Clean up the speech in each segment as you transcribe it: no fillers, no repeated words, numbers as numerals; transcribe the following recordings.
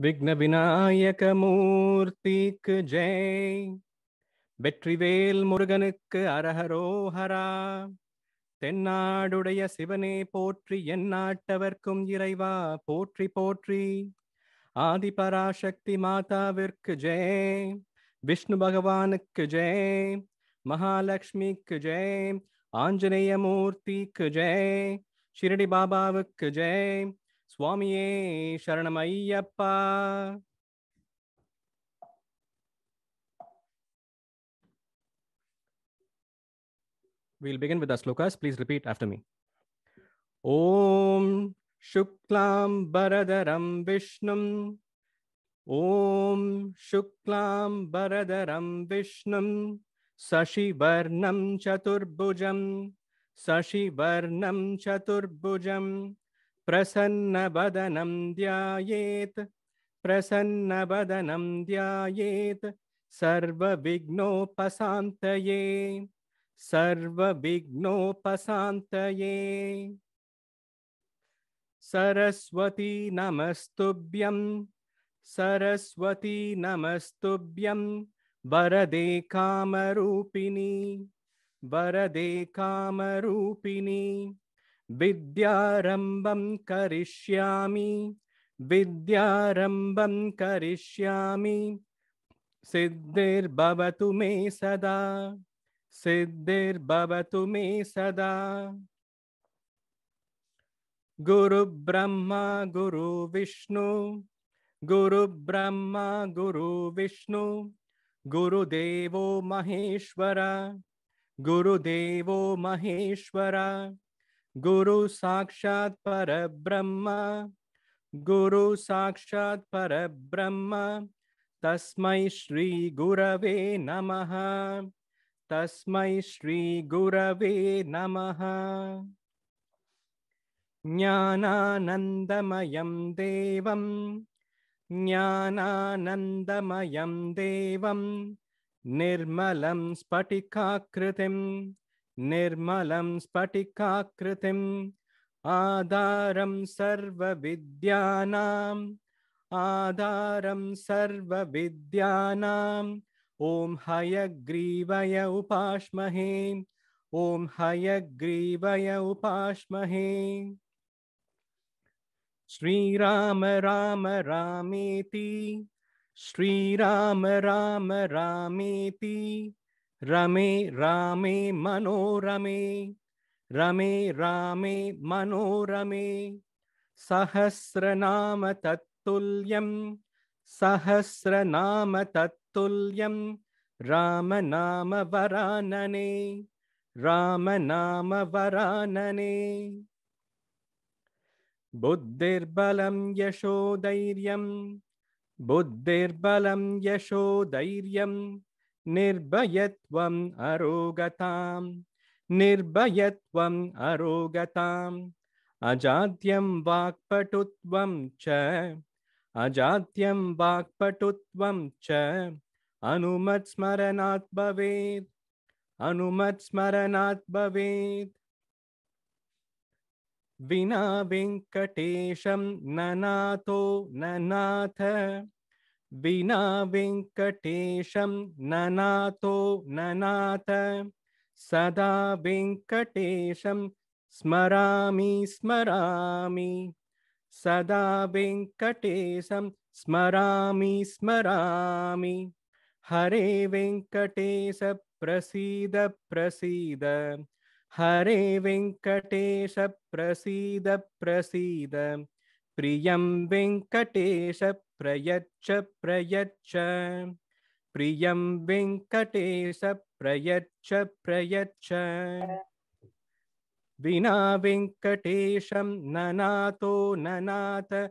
விக்ன விநாயக மூர்த்திக்கு ஜெய். வெற்றிவேல் முருகனுக்கு அரஹரோஹரா. தென்னாடுடைய சிவனே போற்றி, எந்நாட்டவர்க்கும் இறைவா போற்றி போற்றி. ஆதிபராசக்தி மாதாவிற்கு ஜெய். விஷ்ணு பகவானுக்கு ஜெய். மகாலட்சுமிக்கு ஜெய். ஆஞ்சநேய மூர்த்திக்கு ஜெய். ஷிரடி பாபாவுக்கு ஜெய். சுவாமியே சரணம் Ayyappa. We'll begin with the slokas. Please repeat after me. Om Shuklam Baradaram Vishnum. Om Shuklam Baradaram Vishnum. Sashivarnam Chaturbhujam. Sashivarnam Chaturbhujam. Prasanna Badanam Dhyayet. Prasanna Badanam Dhyayet. Sarva Vignopasantaye. सर्व विघ्नोपशान्तये. सरस्वती नमस्तुभ्यं. सरस्वती नमस्तुभ्यं. वरदे कामरूपिणी. वरदे कामरूपिणी. विद्यारम्भं करिष्यामि. विद्यारम्भं करिष्यामि. सिद्धिर्भवतु मे सदा. सिद्धिर्भवतु मे सदा. गुरु ब्रह्मा गुरु विष्णु. गुरु ब्रह्मा गुरु विष्णु. गुरुदेवो महेश्वर. गुरुदेवो महेश्वर. गुरु साक्षात् परब्रह्म. गुरु साक्षात् परब्रह्म. तस्मै श्री गुरवे नमः. तस्मै श्री गुरवे नमः. ज्ञानानन्दमयं देवं. ज्ञानानन्दमयं देवं. निर्मलं स्फटिकाकृतिं. निर्मलं स्फटिकाकृतिं. आधारं सर्वविद्यानां. आधारं सर्वविद्यानां. ओम हयग्रीवय उपास्महे. ओम हयग्रीवय उपास्महे. श्रीराम राम रामेति. श्रीराम राम रामेति. रमे रामे मनोरमे. रमे रामे मनोरमे. सहस्रनाम तत्तुल्यं. सहस्रनाम तत्तुल्यं. राम नाम वरानने. राम नाम वरानने. बुद्धिर्बलं यशोधैर्यं. बुद्धिर्बलं यशोधैर्यं. निर्भयत्वम् अरोगतां. निर्भयत्वम् अरोगताम्. अजाड्यं वाक्पटुत्वं च. अजाड्यं वाक्पटुत्वं च. अनुमत्स्मरणात् भवेत्. अनुमत्स्मरणात् भवेत्. विना वेङ्कटेशं ननातो ननाथ. विना वेङ्कटेशं ननातो ननाथ. सदा वेङ्कटेशं स्मरामि स्मरामि. सदा वेङ्कटेशं स्मरामि स्मरामि. हरे वेङ्कटेश प्रसीद प्रसीद. हरे वेङ्कटेश प्रसीद प्रसीद. प्रियं वेङ्कटेश प्रयच्छ प्रयच्छ. प्रियं वेङ्कटेश प्रयच्छ प्रयच्छ. विना वेङ्कटेशं ननातो ननाथ.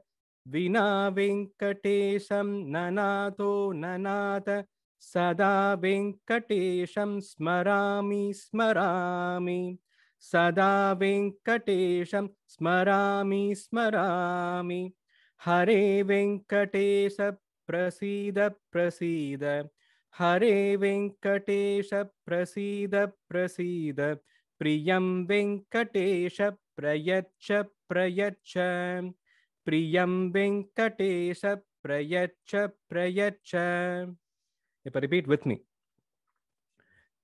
विना वेङ्कटेशं ननातो ननाथ. सदा वेङ्कटेशं स्मरामि स्मरामि. सदा वेङ्कटेशं स्मरामि स्मरामि. हरे वेङ्कटेश प्रसीद प्रसीद. हरे वेङ्कटेश प्रसीद प्रसीद. प्रियं वेङ्कटेश प्रयच्छ प्रयच्छ. प्रियं वेङ्कटेश प्रयच्छ प्रयच्छ. Repeat with me.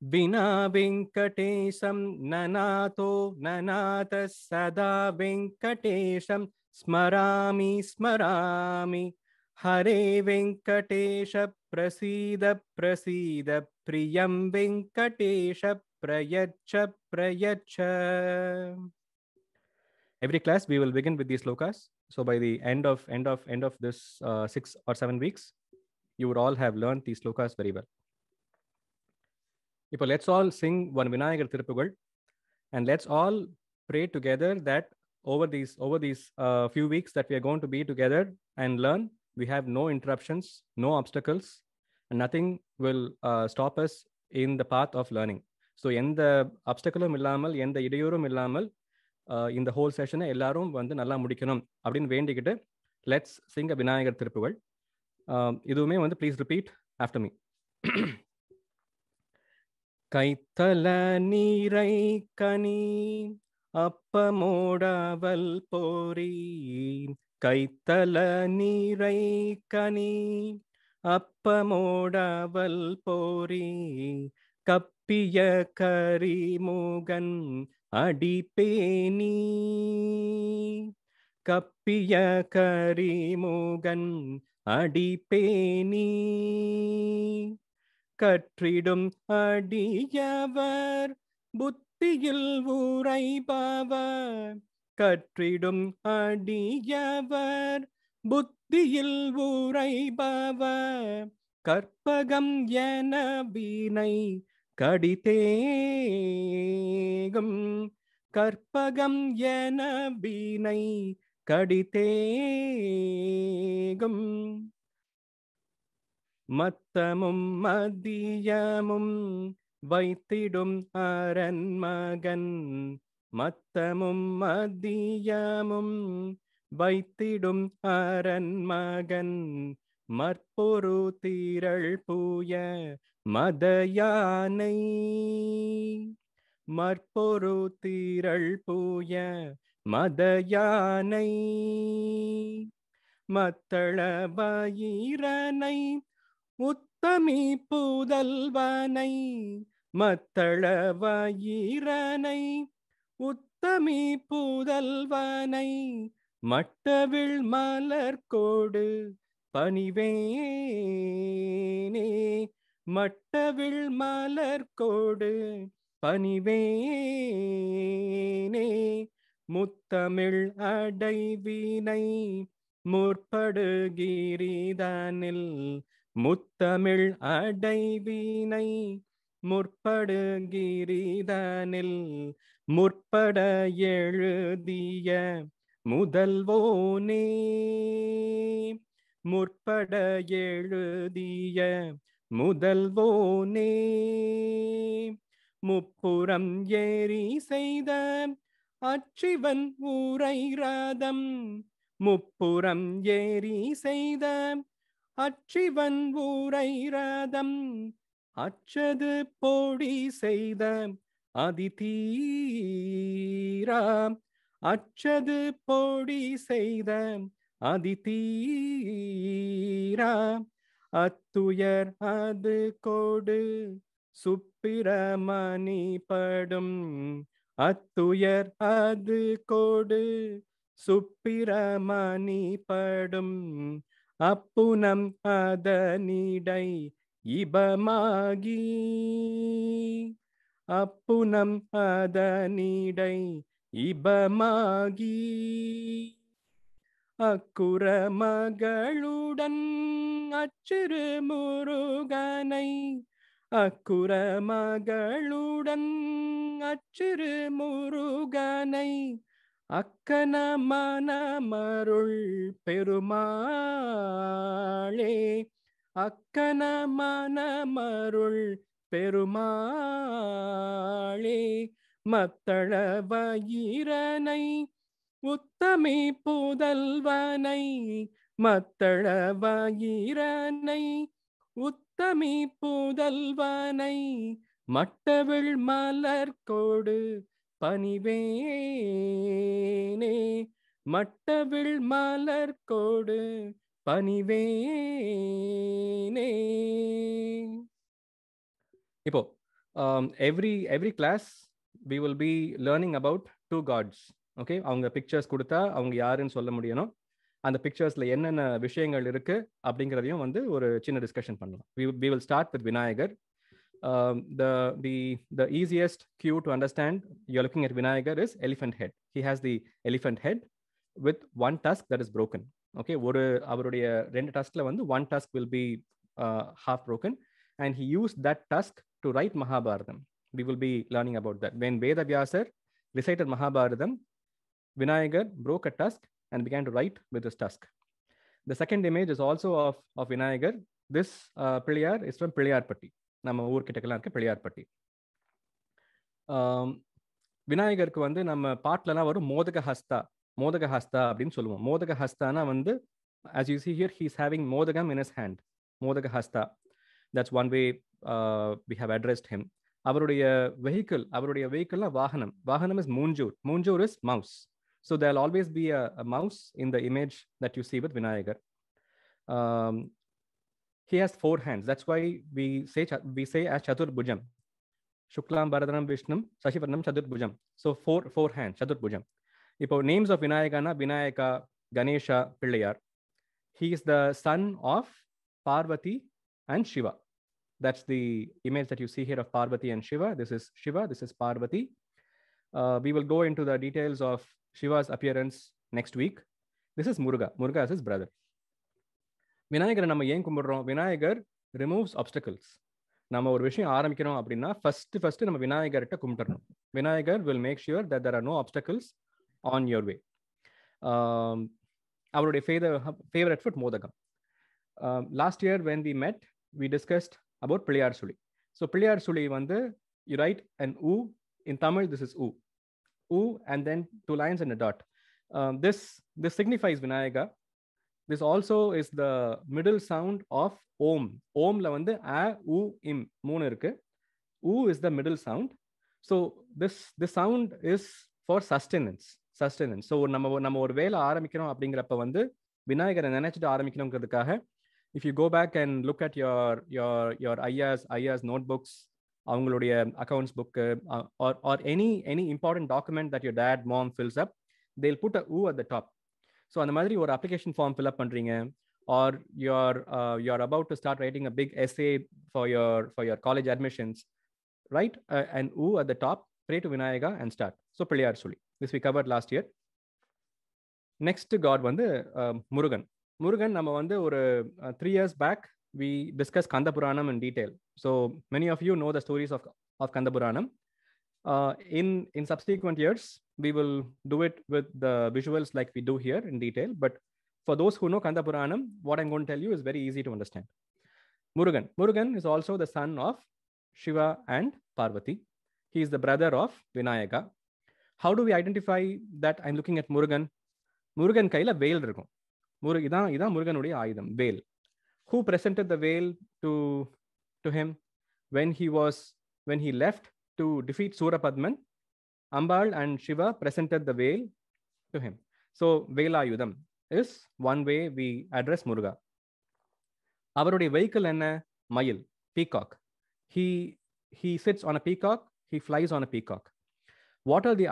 विना वेङ्कटेशं ननातो ननाथ सदा वेङ्कटेशं स्मरामि स्मरामि. हरे वेङ्कटेश प्रसीद प्रसीद प्रियं वेङ्कटेश प्रयच्छ प्रयच्छ. Every class we will begin with these slokas. So by the end of this 6 or 7 weeks, you would all have learned these slokas very well. Now let's all sing one Vinayagar Tiruppugal, and let's all pray together that over these few weeks that we are going to be together and learn, we have no interruptions, no obstacles, and nothing will stop us in the path of learning. So எந்த obstacle-ம் இல்லாமல், எந்த இடையூறும் இல்லாமல் இந்த whole செஷனை எல்லாரும் வந்து நல்லா முடிக்கணும் அப்படின்னு வேண்டிக்கிட்டு லெட்ஸ் சிங் அ விநாயகர் திருப்புகழ். இதுவுமே வந்து ப்ளீஸ் ரிப்பீட் ஆஃப்டர் மீ. கைத்தல நீரை கனி அப்பமோடவல் போரி. கைத்தல நீரை கனி அப்பமோடவல் போரி. கப்பிய கரிமுகன் அடிப்பேனி. கப்பிய கரிமுகன் அடிப்பேனி. கற்றிடும் அடியவர் புத்தியில் உரைபவர். கற்றிடும் அடியவர் புத்தியில் உரைபவர். கற்பகம் என வினை கடிதேகும். கற்பகம் என வினை கடிதேகும். மத்தமும் மதியமும் வைத்திடும் அரண்மகன். மத்தமும் மதியமும் வைத்திடும் அரண்மகன். மற்பொரு திரள் பூய மதயானை. மற்பொரு திரள் பூய மதயானை. மத்தள பயிரனை உத்தமி புதல்வனை. மத்தள பயிரனை உத்தமி புதல்வனை. மட்டவிழ் மலர்கோடு பணிவேனே. மட்டவிழ் மலர்கோடு பணிவேனே. முத்தமிழ் அடைவினை முற்படுகிரிதனில். முத்தமிழ் அடைவினை முற்படுகிரிதனில். முற்பட எழுதிய முதல்வோனே. முற்பட எழுதிய முதல்வோனே. முப்புறம் ஏறி செய்த அச்சிவன் உரை ரதம். முப்புறம் ஏறி செய்த அச்சிவன் உரை ரதம். அச்சது பொடி செய்த அதிதீரா. அச்சது பொடி செய்த அதிதீரா. அத்துயர் அது கொடு சுப்பிரமணி படும். அத்துயர் அது கொடு சுப்பிரமணி படும். அப்புனம் அதனிடை இபமாகி. அப்புனம் அதனிடை இபமாகி. அக்குற மகளுடன் அச்சிறு முருகனை. அக்குற மகளுடன் அச்சிறு முருகனை. அக்கன மனமருள் பெருமாளே. அக்கன மனமருள் பெருமாளே. மத்தள வயிரனை உத்தமி புதல்வனை. மத்தள வயிரனை உத்தமி புதல்வனை. மட்டவிழ் மலர்கோடு பணிவேனே. மட்டவிழ் மலர் கோடு பணிவேனே. இப்போ every class we will be learning about two gods. Okay, அவங்க பிக்சர்ஸ் கொடுத்தா அவங்க யாருன்னு சொல்ல முடியணும். அந்த பிக்சர்ஸ்ல என்னென்ன விஷயங்கள் இருக்கு அப்படிங்கிறதையும் வந்து ஒரு சின்ன டிஸ்கஷன் பண்ணலாம். We will start with Vinayagar. The easiest cue to understand you're looking at Vinayagar is elephant head. He has the elephant head with one tusk that is broken. Okay, ஒரு அவருடைய ரெண்டு டஸ்க்ல வந்து one tusk will be half broken, and he used that tusk to write Mahabharatam. We will be learning about that. When Vedavyasar recited Mahabharatam, Vinayagar broke a tusk and began to write with his tusk. The second image is also of Vinayagar. This Pilliyar is from Pilliyarpatti. நம்ம ஊர்கிட்டக்கெல்லாம் இருக்க பிள்ளையார்பட்டி. விநாயகருக்கு வந்து நம்ம பாட்டிலலாம் வரும் மோதக ஹஸ்தா அப்படின்னு சொல்லுவோம். மோதக ஹஸ்தானா வந்து as you see here, he is having மோதகம் in his hand. மோதக ஹஸ்தா. That's one way we have addressed him. அவருடைய வெஹிக்கிள்னா வாகனம் is மூஞ்சூர் is mouse. So there'll always be a mouse in the image that you see with Vinayagar. He has four hands. That's why we say as Chaturbhujam. Shuklam Bharadram Vishnum Sashivarnam Chaturbhujam. So four hands, Chaturbhujam. Ipo names of Vinayagana, Vinayaka, Ganesha, Pillayar. He is the son of Parvati and Shiva. That's the image that you see here of Parvati and Shiva. This is Shiva, this is Parvati. We will go into the details of Shiva's appearance next week. This is Muruga. Muruga is his brother. விநாயகரை நம்ம ஏன் கும்பிடுறோம்? Vinayagar removes obstacles. நம்ம ஒரு விஷயம் ஆரம்பிக்கிறோம் அப்படின்னா first நம்ம விநாயகர்கிட்ட கும்பிட்டுறணும். Vinayagar will make sure that there are no obstacles on your way. அவருடைய ஃபேவரட் ஃபுட் மோதகம். Last year when we met we discussed about Pillaiyar சுழி. ஸோ பிள்ளையார் சுழி வந்து யூ ரைட் அண்ட் ஊ இன் தமிழ். திஸ் இஸ் ஊ and then two lines and a dot. This signifies Vinayaka. This also is the middle sound of Om. Omla வந்து a, u, im மூணு இருக்கு. U is the middle sound. So this sound is for sustenance. So நம்ம ஒரு வேலை ஆரம்பிக்கிறோம் அப்படிங்கிறப்ப வந்து விநாயகரை நினைச்சிட்டு ஆரம்பிக்கணுங்கிறதுக்காக, if you go back and look at your ayya's notebooks, அவங்களுடைய accounts book, or any important document that your dad, mom fills up, they'll put a U at the top. So அந்த மாதிரி ஒரு அப்ளிகேஷன் ஃபார்ம் ஃபில் அப் பண்றீங்க, or you're about to start writing a big essay for your college admissions, write an U at the top, pray to Vinayaka and start. So Pilliyar Suli. This we covered last year. Next god வந்து முருகன் நம்ம வந்து ஒரு 3 years back we discussed Kanda Puranam in detail. So many of you know the stories of Kanda Puranam. In subsequent years we will do it with the visuals like we do here in detail, but for those who know Kanda Puranam, what I'm going to tell you is very easy to understand. Murugan is also the son of Shiva and Parvati. He is the brother of Vinayaka. How do we identify that I'm looking at Murugan கையில வேல் இருக்கும். இதான் முருகனுடைய ஆயுதம், வேல். Who presented the veil to him when he left to defeat Surapadman? Ambal and Shiva presented the veil to him. So Velayudham is one way we address Muruga. அவருடைய vehicle என்ன? மயில், peacock. He sits on a peacock, he flies on a peacock. What are the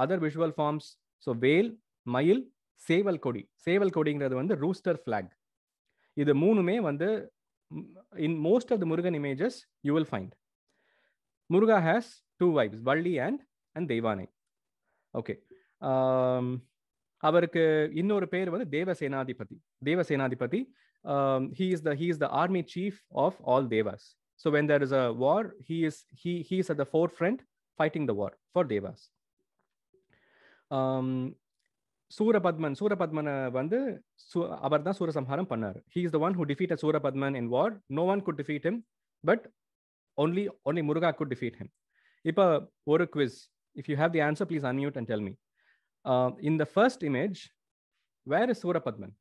other visual forms? So veil, மயில், சேவல் கொடிங்கிறது வந்து rooster flag. இது மூணுமே வந்து in most of the Murugan images you will find. Muruga has two wives, Valli and Devanai. Okay. அவருக்கு இன்னொரு பேர் வந்து Devasenathipathi. He is the army chief of all devas. So when there is a war, he is at the forefront fighting the war for devas. சூரபத்மனை வந்து அவர் தான் சூரசம்ஹாரம் பண்ணாரு. He is the one who defeated Surapadman in war. No one could defeat him, but only Muruga could defeat him. இப்போ ஒரு quiz. If you have the answer, please unmute and tell me. In the first image, where is Surapadman?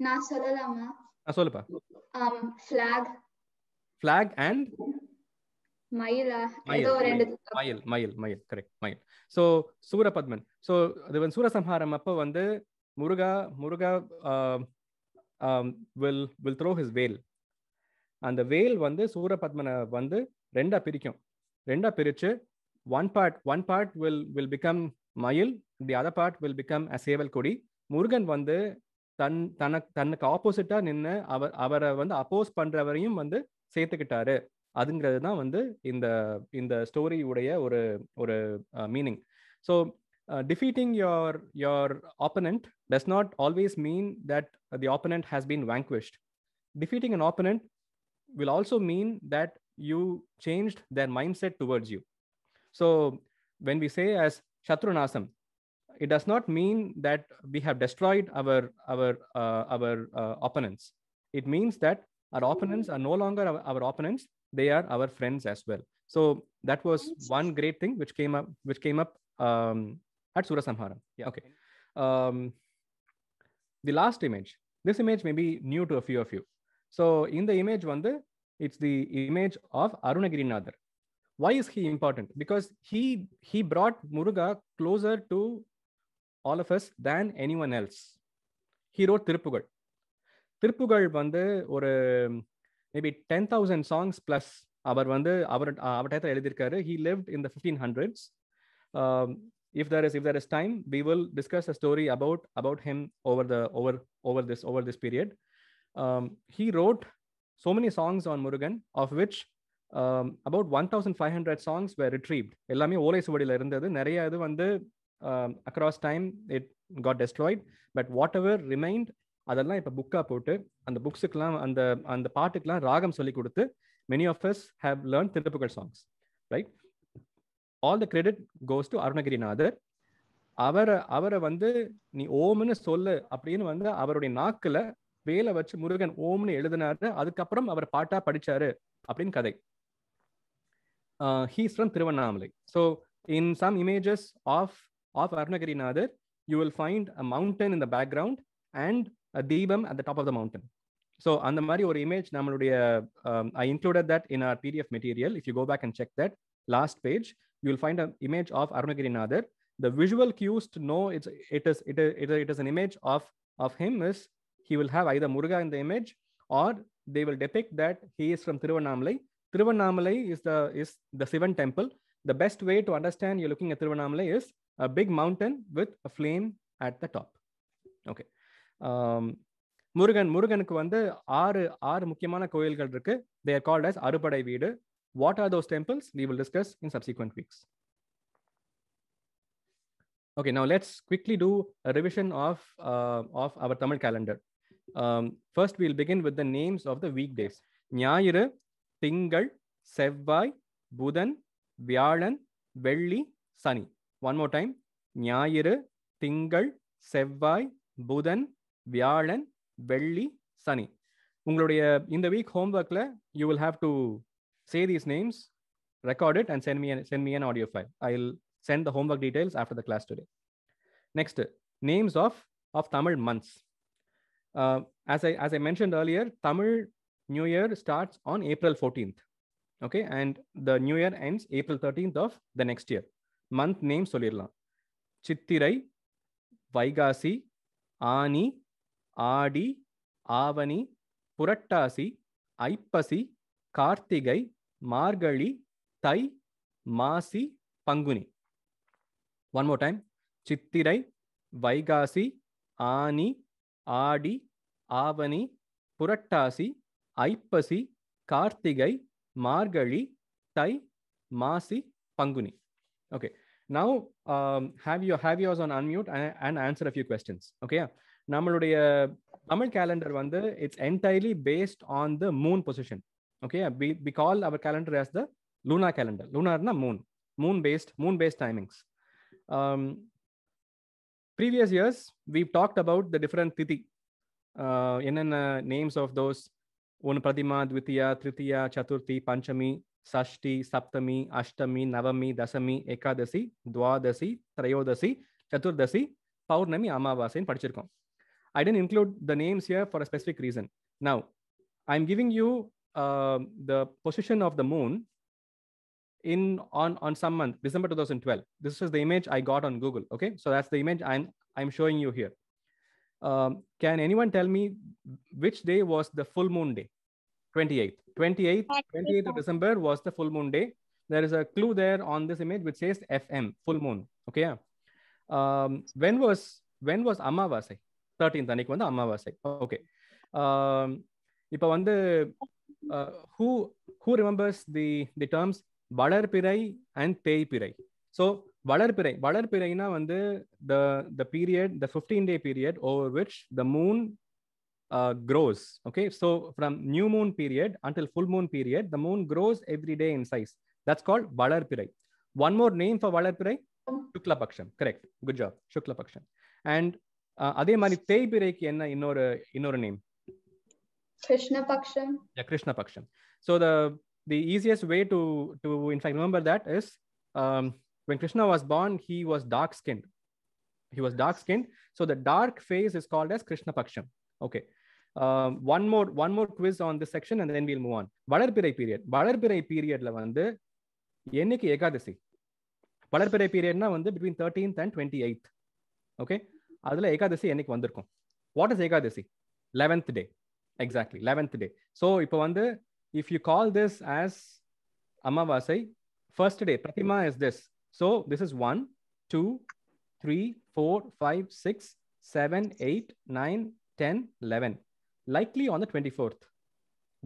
நான் சொல்லலாமா? சொல்லுப்பா. Flag and மயிலா மயில் ஏதோ ரெண்டு மயில் மயில் மயில் கரெக்ட் மயில். ஸோ சூரபத்மன். ஸோ அது வந்து சூரசம்ஹாரம் அப்போ வந்து முருகா will throw his veil. அந்த வேல் வந்து சூரபத்மனை வந்து ரெண்டா பிரிச்சு one part will become மயில், the other part will become a சேவல் கொடி. முருகன் வந்து தனக்கு ஆப்போசிட்டா நின்று அவரை வந்து அப்போஸ் பண்றவரையும் வந்து சேர்த்துக்கிட்டாரு. அதுங்கிறது தான் வந்து இந்த ஸ்டோரி உடைய ஒரு meaning. So defeating your opponent does not always mean that the opponent has been vanquished. Defeating an opponent will also mean that you changed their mindset towards you. So when we say as Shatrunasam, it does not mean that we have destroyed our opponents. It means that our opponents are no longer our opponents; they are our friends as well. So that was one great thing which came up at Surasamharam. Yeah. Okay. The last image. This image may be new to a few of you. So in the image it's the image of Arunagirinathar. Why is he important? Because he brought Muruga closer to all of us than anyone else. He wrote Tiruppugal. Tiruppugal வந்து ஒரு maybe 10,000 songs plus அவர் டயத்தில் எழுதியிருக்காரு. He lived in the 1500s. If there is time, we will discuss a story about him over this period. He wrote so many songs on Murugan, of which about 1,500 songs were retrieved. எல்லாமே ஓலை சுவடியில் இருந்தது. நிறைய இது வந்து across time it got destroyed, but whatever remained அதெல்லாம் இப்போ புக்கா போட்டு அந்த புக்ஸுக்கெல்லாம் அந்த பாட்டுக்கெல்லாம் ராகம் சொல்லி கொடுத்து many of us have learned Tiruppugal songs, right? All the credit goes to Arunagirinathar. அவரை வந்து நீ ஓம்னு சொல்லு அப்படின்னு வந்து அவருடைய நாக்குல வேலை வச்சு முருகன் ஓம்னு எழுதினாரு. அதுக்கப்புறம் அவர் பாட்டா படிச்சாரு அப்படின்னு கதை. He's from Tiruvannamalai. So in some images of Arunagirinathar, you will find a mountain in the background and a deepam at the top of the mountain. So அந்த மாதிரி ஒரு image நம்மளுடைய I included that in our PDF material. If you go back and check that last page, you will find an image of Arunagirinathar. The visual cues to know it is an image of him is he will have either Muruga in the image, or they will depict that he is from Tiruvannamalai. Tiruvannamalai is the Sivan temple. The best way to understand you're looking at Tiruvannamalai is a big mountain with a flame at the top. Okay. முருகனுக்கு வந்து ஆறு முக்கியமான கோயில்கள் இருக்கு. They are called as அறுபடை வீடு. What are those temples? We will discuss in subsequent weeks. Okay, now let's quickly do a revision of our Tamil calendar. First, we'll begin with the names of the weekdays. ஞாயிறு, திங்கள், செவ்வாய், புதன், வியாழன், வெள்ளி, சனி. One more time. ஞாயிறு, திங்கள், செவ்வாய், புதன், வியாழன், வெள்ளி, சனி. உங்களுடைய இந்த week ஹோம்ஒர்க்ல you will have to say these names, record it, and send me an audio file. I'll send the homework details after the class today. Next, names of Tamil months. As I mentioned earlier, Tamil New Year starts on April 14th. Okay, and the New Year ends April 13th of the next year. Month names சொல்லிடலாம். சித்திரை, வைகாசி, ஆனி, ஆடி, ஆவணி, புரட்டாசி, ஐப்பசி, கார்த்திகை, மார்கழி, தை, மாசி, Panguni. One more time. Chithirai, Vaikasi, Aani, Aadi, Avani, Purattasi, Aippasi, Karthigai, Margazhi, Thai, Masi, Panguni. Okay. Now have yours on unmute and answer a few questions. Okay. நம்மளுடைய Tamil calendar வந்து it's entirely based on the moon position. Okay. We call our calendar as the lunar calendar. Lunar na moon based timings. Previous years we've talked about the different tithi. Names of those one Pradima, Dvitiya, Tritiya, Chaturthi, Panchami, Sashti, Saptami, Ashtami, Navami, Dasami, Ekadasi, Dwadasi, Trayodasi, Chaturdasi, Paurnami, Amavasi in படிச்சிருக்கோம். I didn't include the names here for a specific reason. Now, I'm giving you the position of the moon on some month, December 2012. This is the image I got on Google. Okay, so that's the image I'm showing you here. Can anyone tell me which day was the full moon day? 28th of December was the full moon day. There is a clue there on this image which says FM, full moon. Okay, yeah. When was Amavasai? 13th அன்னைக்கு வந்து அமாவாசை. Okay. இப்போ வந்து who remembers the terms வளர்பிறை and தேய்பிறை? So வளர்பிறைனா வந்து the period, the 15-day period over which the moon grows. Okay, so from new moon period until full moon period, the moon grows every day in size. That's called வளர்பிறை. One more name for வளர்பிறை, Shukla Paksham. Correct, good job, Shukla Paksham. And அதே மாதிரி தேய்பிறைக்கு என்ன இன்னொரு name? Krishna Paksham. Yeah, Krishna Paksham. So the easiest way to in fact remember that is when Krishna was born, he was dark skinned. So the dark phase is called as Krishna Paksham. Okay. One more quiz on this section and then we'll move on. வளர்பிறை periodல வந்து என்னைக்கு ஏகாதசி? வளர்பிறை periodனா வந்து between 13th and 28th. Okay, அதுல ஏகாதசி என்னைக்கு வந்திருக்கும்? What is Ekadashi? 11th day. Exactly, 11th day. So இப்போ வந்து if you call this as Amavasai, first day Pratima is this. So this is 1 2 3 4 5 6 7 8 9 10 11, likely on the 24th.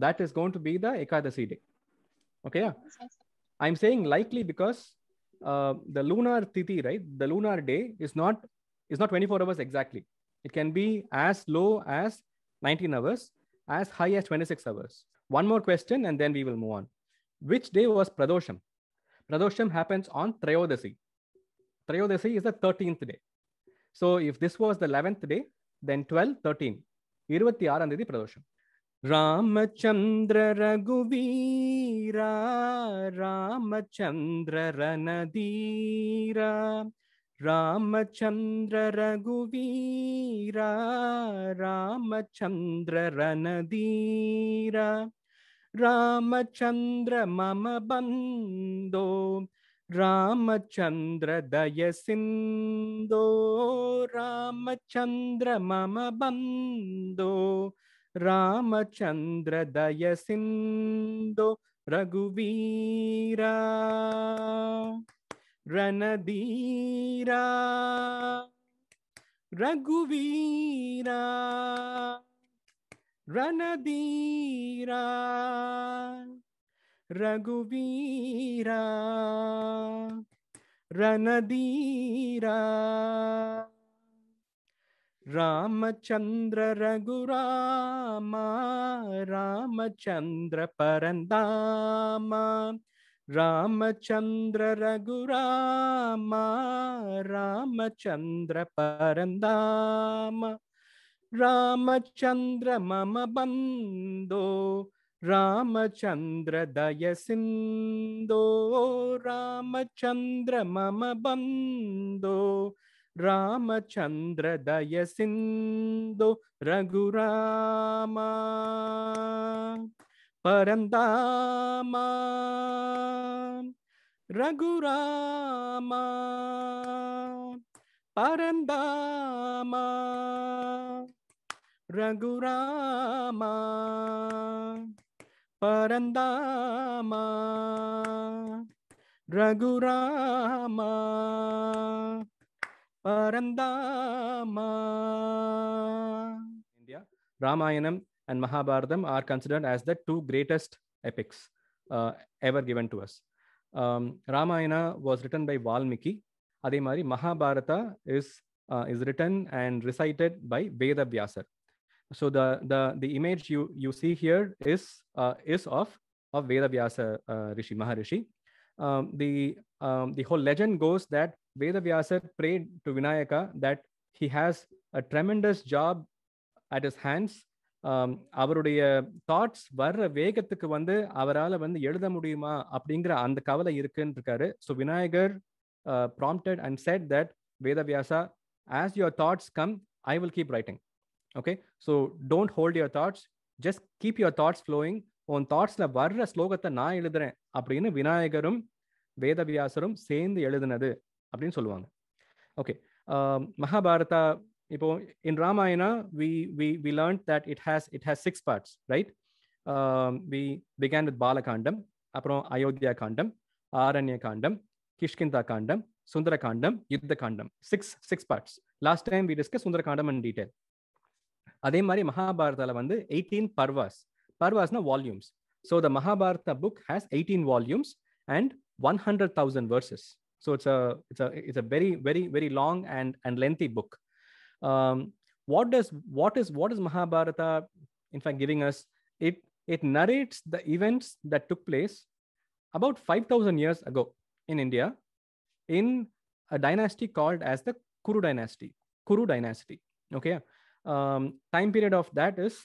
That is going to be the Ekadasi day. Okay, yeah. I'm saying likely because the lunar tithi, right, the lunar day is not 24 hours exactly. It can be as low as 19 hours, as high as 26 hours. One more question and then we will move on. Which day was Pradosham? Pradosham happens on Trayodasi. Trayodasi is the 13th day. So if this was the 11th day, then 12, 13. 26 தேதி Pradosham. Ramachandra Raghuveera, Ramachandra Ranadira, Ramachandra Raghuveera, Ramachandra Ranadira, Ramachandra Mama Bando, Ramachandra Dayasindo, Ramachandra Mama Bando, Ramachandra Dayasindo, Raghuveera, Ranadira, Raghuveera, Ranadira, Raghuveera, Ranadira, Ramachandra Raghurama, Ramachandra Parandama, Ramachandra Raghurama, Ramachandra Parandama, Ramachandra Mama Bando, Ramachandra Dayasindo, Ramachandra Mama Bando, Ramachandra Dayasindo, Raghurama Parandama, Raghurama Parandama, Raghurama Parandama, Raghurama Parandama. India, Ramayanam and Mahabharatam are considered as the two greatest epics ever given to us. Ramayana was written by Valmiki. Adhe mari Mahabharata is written and recited by Veda Vyasa. So the image you see here is of Veda Vyasa Rishi, Maharishi. The whole legend goes that Veda Vyasa prayed to Vinayaka that he has a tremendous job at his hands. அவருடைய thoughts வர்ற வேகத்துக்கு வந்து அவரால் வந்து எழுத முடியுமா அப்படிங்கிற அந்த கவலை இருக்குன்னு இருக்காரு. So Vinayagar prompted and said that Veda Vyasa, as your thoughts come, I will keep writing. Okay, so don't hold your thoughts, just keep your thoughts flowing. உன் தாட்ஸ்ல வர்ற ஸ்லோகத்தை நான் எழுதுறேன் அப்படின்னு விநாயகரும் வேதவியாசரும் சேர்ந்து எழுதினது அப்படின்னு சொல்லுவாங்க. ஓகே, மகாபாரதா இப்போ in Ramayana we learned that it has 6 parts, right? We began with Balakandam, அப்புறம் அயோத்தியா காண்டம், ஆரண்ய காண்டம், கிஷ்கிந்தா காண்டம், சுந்தர காண்டம், யுத்த காண்டம். 6 parts. Last time we discussed Sundara Kandam in detail. அதே மாதிரி மகாபாரதால வந்து 18 பர்வாஸ். பர்வாஸ்னா volumes. So the Mahabharata book has 18 volumes and 100,000 verses. So it's a very very very long and lengthy book. What is Mahabharata in fact giving us? It narrates the events that took place about 5,000 years ago in India in a dynasty called as the Kuru dynasty. Kuru dynasty. Okay. Time period of that is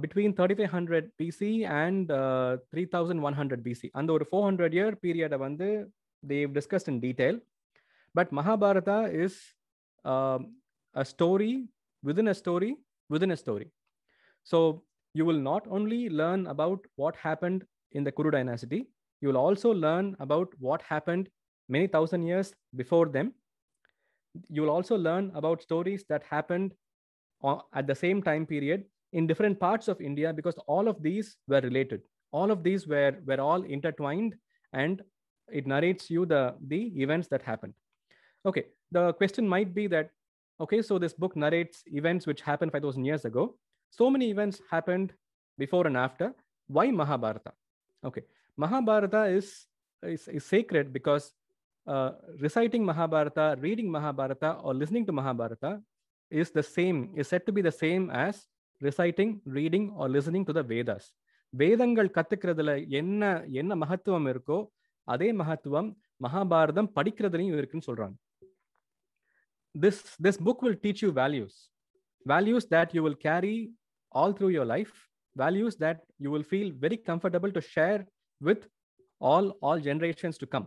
between 3500 BC and 3100 BC. And over 400 year period வந்து they've discussed in detail. But Mahabharata is a story within a story within a story. So you will not only learn about what happened in the Kuru dynasty, you will also learn about what happened many thousand years before them. You will also learn about stories that happened at the same time period in different parts of India, because all of these were related. All of these were all intertwined, and it narrates you the events that happened. Okay, the question might be that, okay, so this book narrates events which happened 5,000 years ago. So many events happened before and after. Why Mahabharata? Okay, Mahabharata is sacred because reciting Mahabharata, reading Mahabharata, or listening to Mahabharata is said to be the same as reciting, reading, or listening to the Vedas. வேதங்கள் கத்துக்கிறதுல என்ன மகத்துவம் இருக்கோ அதே மகத்துவம் மகாபாரதம் படிக்கிறதுலையும் இருக்குன்னு சொல்றாங்க. This book will teach you values that you will carry all through your life, values that you will feel very comfortable to share with all generations to come.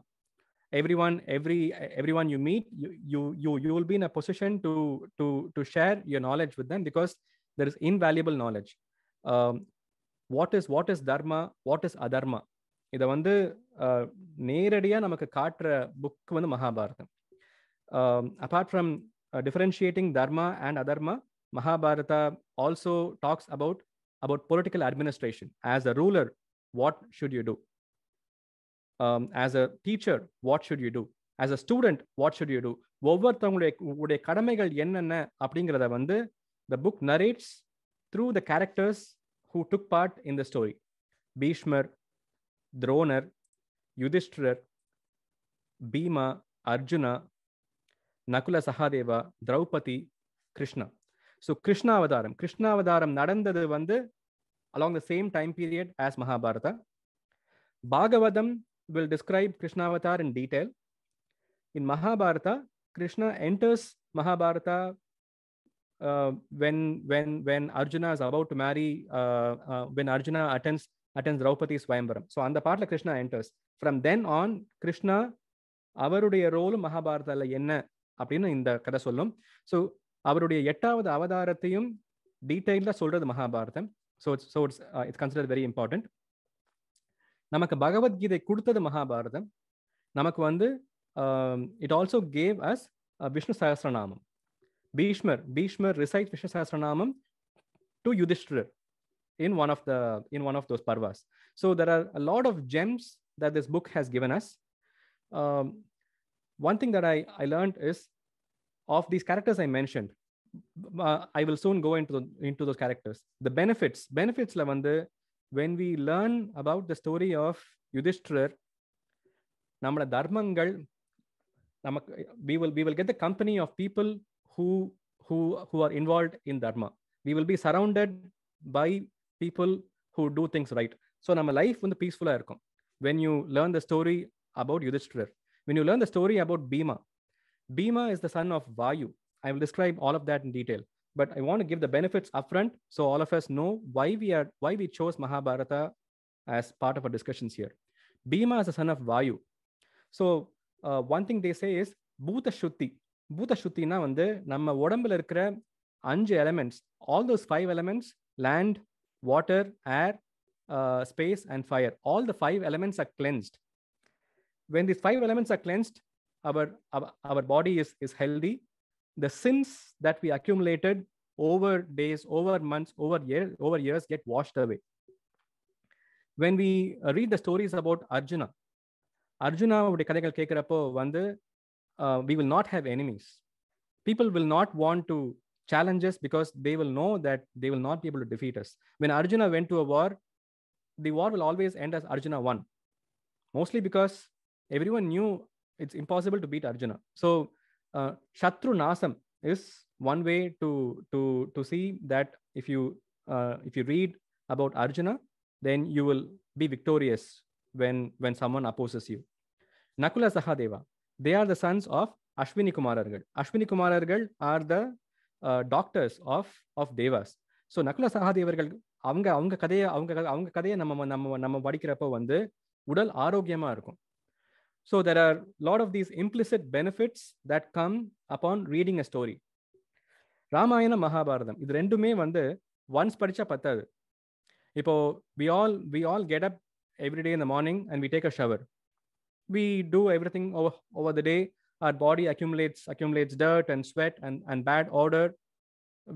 Everyone you meet, you will be in a position to share your knowledge with them, because there is invaluable knowledge. What is dharma, what is adharma, இதை வந்து நேரடியாக நமக்கு காட்டுற book வந்து Mahabharatam. Apart from differentiating dharma and adharma, Mahabharata also talks about political administration. As a ruler, what should you do? As a teacher, what should you do? As a student, what should you do? ஒவ்வொருத்தவங்களுடைய கடமைகள் என்னென்ன அப்படிங்கிறத வந்து the book narrates through the characters who took part in the story. Bhishmar, Dronar, Yudhishthira, Bhima, Arjuna, Nakula Sahadeva, Draupadi, Krishna. So Krishna Avadaram நடந்தது வந்து along the same time period as Mahabharata. Bhagavatam will describe Krishna Avatar in detail. In Mahabharata, Krishna enters Mahabharata when Arjuna is about to marry, when Arjuna attends Draupadi's Swayamvaram. So on the part of Krishna enters. From then on, Krishna அவருடைய ரோலும் மகாபாரதால என்ன அப்படின்னு இந்த கதை சொல்லும். So அவருடைய 8வது அவதாரத்தையும் டீட்டெயிலாக சொல்றது Mahabharatham. So it's considered very important. நமக்கு பகவத்கீதை கொடுத்தது மகாபாரதம். நமக்கு வந்து it also gave us Vishnu Sahasranamam. Bhishmar recites Vishnu Sahasranamam to Yudhishthira in one of those parvas. So there are a lot of gems that this book has given us. One thing that I learned is, of these characters I mentioned, I will soon go into those characters. The benefits la vandu, when we learn about the story of Yudhishthira, nammala dharmangal, we will get the company of people who are involved in dharma. We will be surrounded by people who do things right. So நம்ம life வந்து peaceful இருக்கும் when you learn the story about Yudhishthira. When you learn the story about Bhima is the son of Vayu. I will describe all of that in detail, but I want to give the benefits upfront so all of us know why we chose Mahabharata as part of our discussions here. Bhima is the son of Vayu. So one thing they say is Bhuta Shuddhina வந்து நம்ம உடம்புல இருக்கிற 5 elements, all those 5 elements, land, water, air, space and fire, all the 5 elements are cleansed. when these 5 elements are cleansed, our body is healthy. The sins that we accumulated over days, over months, over years get washed away. When we read the stories about Arjuna உடைய கதைகள் கேட்கிறப்போ வந்து we will not have enemies. People will not want to challenge us because they will know that they will not be able to defeat us. When Arjuna went to a war, the war will always end as Arjuna won. Mostly because everyone knew it's impossible to beat Arjuna. So Shatru Nasam is one way to see that if you read about Arjuna, then you will be victorious when someone opposes you. Nakula Sahadeva, they are the sons of Ashwini Kumarargal. Ashwini Kumarargal are the doctors of Devas. So Nakula Sahadevargal அவங்க கதையை நம்ம படிக்கிறப்போ வந்து உடல் ஆரோக்கியமா இருக்கும். So there are a lot of these implicit benefits that come upon reading a story. Ramayanam Mahabharatam இது ரெண்டுமே வந்து ஒன்ஸ் படிச்சா பத்தாது. இப்போ we all get up every day in the morning and we take a shower. We do everything over the day. Our body accumulates dirt and sweat and bad odor.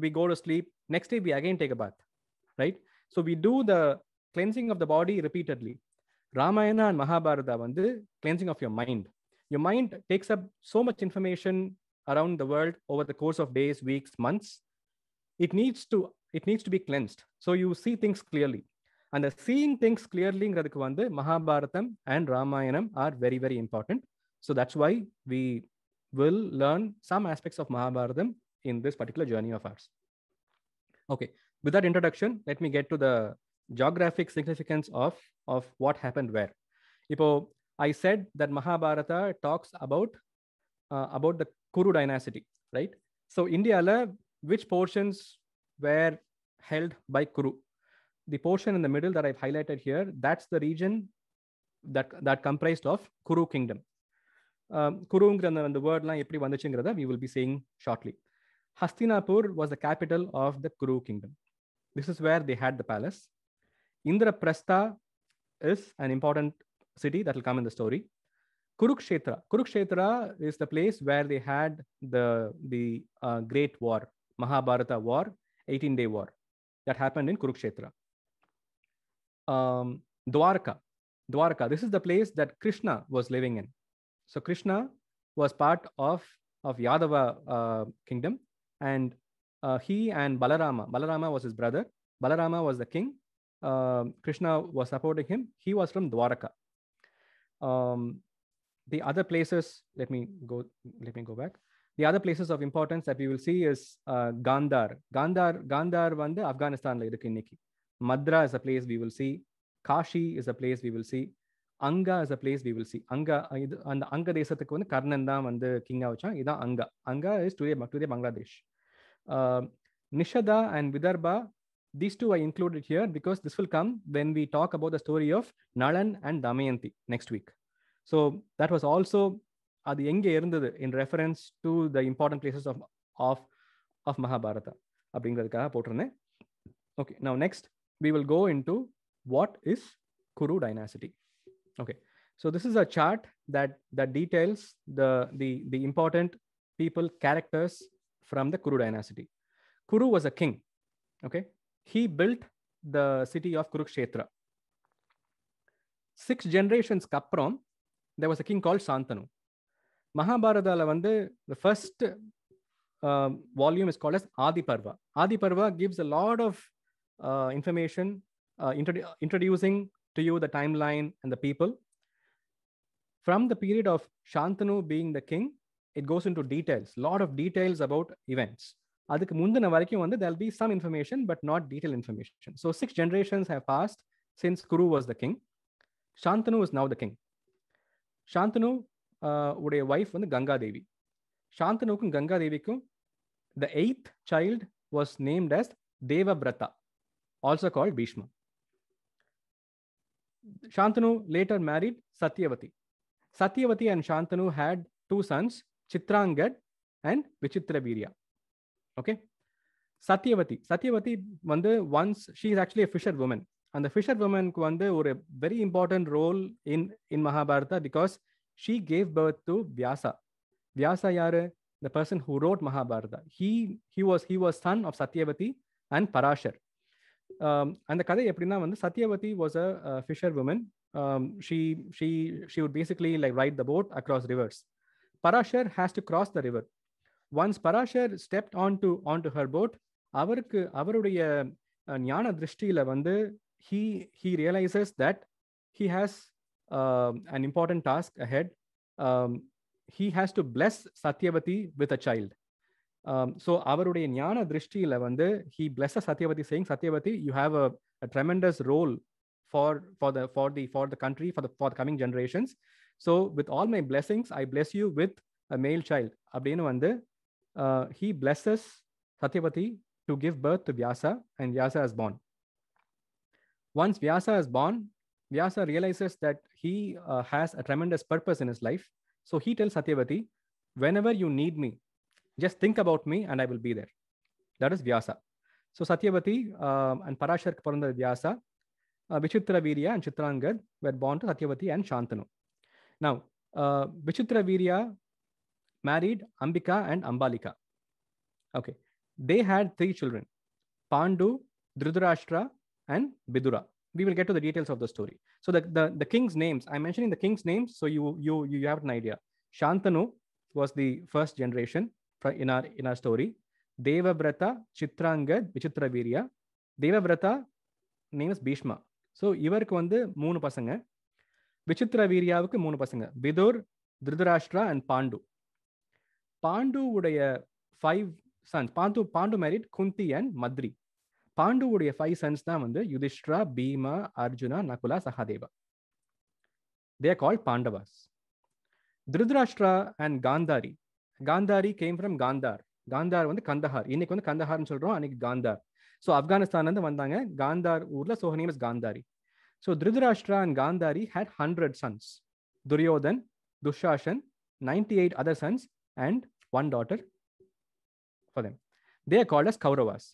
We go to sleep. Next day we again take a bath, right? So we do the cleansing of the body repeatedly. Ramayana and Mahabharata வந்து cleansing of your mind. Your mind takes up so much information around the world over the course of days, weeks, months. It needs to be cleansed. So you see things clearly. And the seeing things clearly ங்கிறதுக்கு வந்து Mahabharatam and Ramayanam are very, very important. So that's why we will learn some aspects of Mahabharatam in this particular journey of ours. Okay, with that introduction, let me get to the geographic significance of what happened where. Ipo, I said that Mahabharata talks about the Kuru dynasty, right? So India, which portions were held by Kuru? The portion in the middle that I've highlighted here, that's the region that comprised of Kuru kingdom. Kurungra and the word line we will be seeing shortly. Hastinapur was the capital of the Kuru kingdom. This is where they had the palace. Indraprastha is an important city that will come in the story. Kurukshetra is the place where they had the great war, Mahabharata war, 18-day war that happened in Kurukshetra. Dwarka, this is the place that Krishna was living in. So Krishna was part of Yadava kingdom, and he and Balarama was his brother. Balarama was the king. Krishna was supporting him. He was from Dwarka. The other places, let me go back. The other places of importance that we will see is Gandhar. Gandhar வந்து Afghanistanல இருக்கு இன்னைக்கு. Madra is a place we will see. Kashi is a place we will see. Anga is a place we will see. Anga அந்த அங்க தேசத்துக்கு வந்து கர்ணன் தான் வந்து கிங்கா வச்சான். இதான் அங்க. Anga is today Bangladesh. Nishada and Vidarbha, these two are included here because this will come when we talk about the story of Nalan and Damayanti next week. So that was also அது எங்க இருந்தது in reference to the important places of Mahabharata அப்படிங்கிறதுக்காக போட்டிருந்தேன். Okay, now next we will go into what is Kuru dynasty. Okay, so this is a chart that details the important people, characters from the Kuru dynasty. Kuru was a king. Okay, he built the city of Kurukshetra. 6 generations kapram, there was a king called Shantanu. Mahabharatala வந்து the first volume is called as Adi Parva. Adi Parva gives a lot of information, introducing to you the timeline and the people. From the period of Shantanu being the king, it goes into details, lot of details about events. அதுக்கு முந்தின வரைக்கும் வந்து there'll be some information but not detailed information. So 6 generations have passed since Kuru was the king. Shantanu is now the king. Shantanu உடைய wife வந்து Ganga Devi. Shantanuக்கும் Ganga Deviக்கும் the 8th child was named as Devabrata, also called Bhishma. Shantanu later married Satyavati. Satyavati and Shantanu had 2 sons, Chitrangad and Vichitravirya. Okay, Satyavati வந்து once, she is actually a fisherwoman, and the fisherwoman வந்து ஒரு very important role in Mahabharata because she gave birth to Vyasa. Vyasa yaru? The person who wrote Mahabharata. He was son of Satyavati and Parashar. And the kadai epdina vandu Satyavati was a fisherwoman. She would basically like ride the boat across rivers. Parashar has to cross the river. Once Parashar stepped onto her boat, avaruடைய ஞான திருஷ்டியில வந்து he realizes that he has an important task ahead. He has to bless Satyavati with a child. So avaruடைய ஞான திருஷ்டியில வந்து he blesses Satyavati saying, Satyavati, you have a tremendous role for the country, for the coming generations. So with all my blessings, I bless you with a male child. அப்படின்னு வந்து he blesses Satyavati to give birth to Vyasa, and Vyasa is born. Once Vyasa is born, Vyasa realizes that he has a tremendous purpose in his life. So he tells Satyavati, whenever you need me, just think about me and I will be there. That is Vyasa. So Satyavati and Parashar Paranda Vyasa, Vichitra Virya and Chitrangad were born to Satyavati and Shantanu. Now, Vichitra Virya married Ambika and Ambalika. Okay. They had 3 children, Pandu, Dhritarashtra, and Vidura. We will get to the details of the story. So the king's names, I'm mentioning the king's names so you have an idea. Shantanu was the first generation in our story. Devabrata, Chitrangad, Vichitra Virya. Devabrata name is Bhishma. So ivarku vandu 3 pasanga. Vichitra Viryavukku 3 pasanga. Vidur, Dhritarashtra, and Pandu. Pandu udaya 5 sons. Pandu married Kunti and Madri. Pandu udaya 5 sons da vandu Yudhishthira, Bhima, Arjuna, Nakula, Sahadeva. They are called Pandavas. Dhritarashtra and Gandhari. Gandhari came from Gandhar. Gandhar vandu Kandahar. Innikku vandu Kandahar nu solrom, anikku Gandhar. So Afghanistan nanda vandanga Gandhar urla, so her name is Gandhari. So Dhritarashtra and Gandhari had 100 sons. Duryodhan, Dushashan, 98 other sons, and 1 daughter for them. They are called as Kauravas.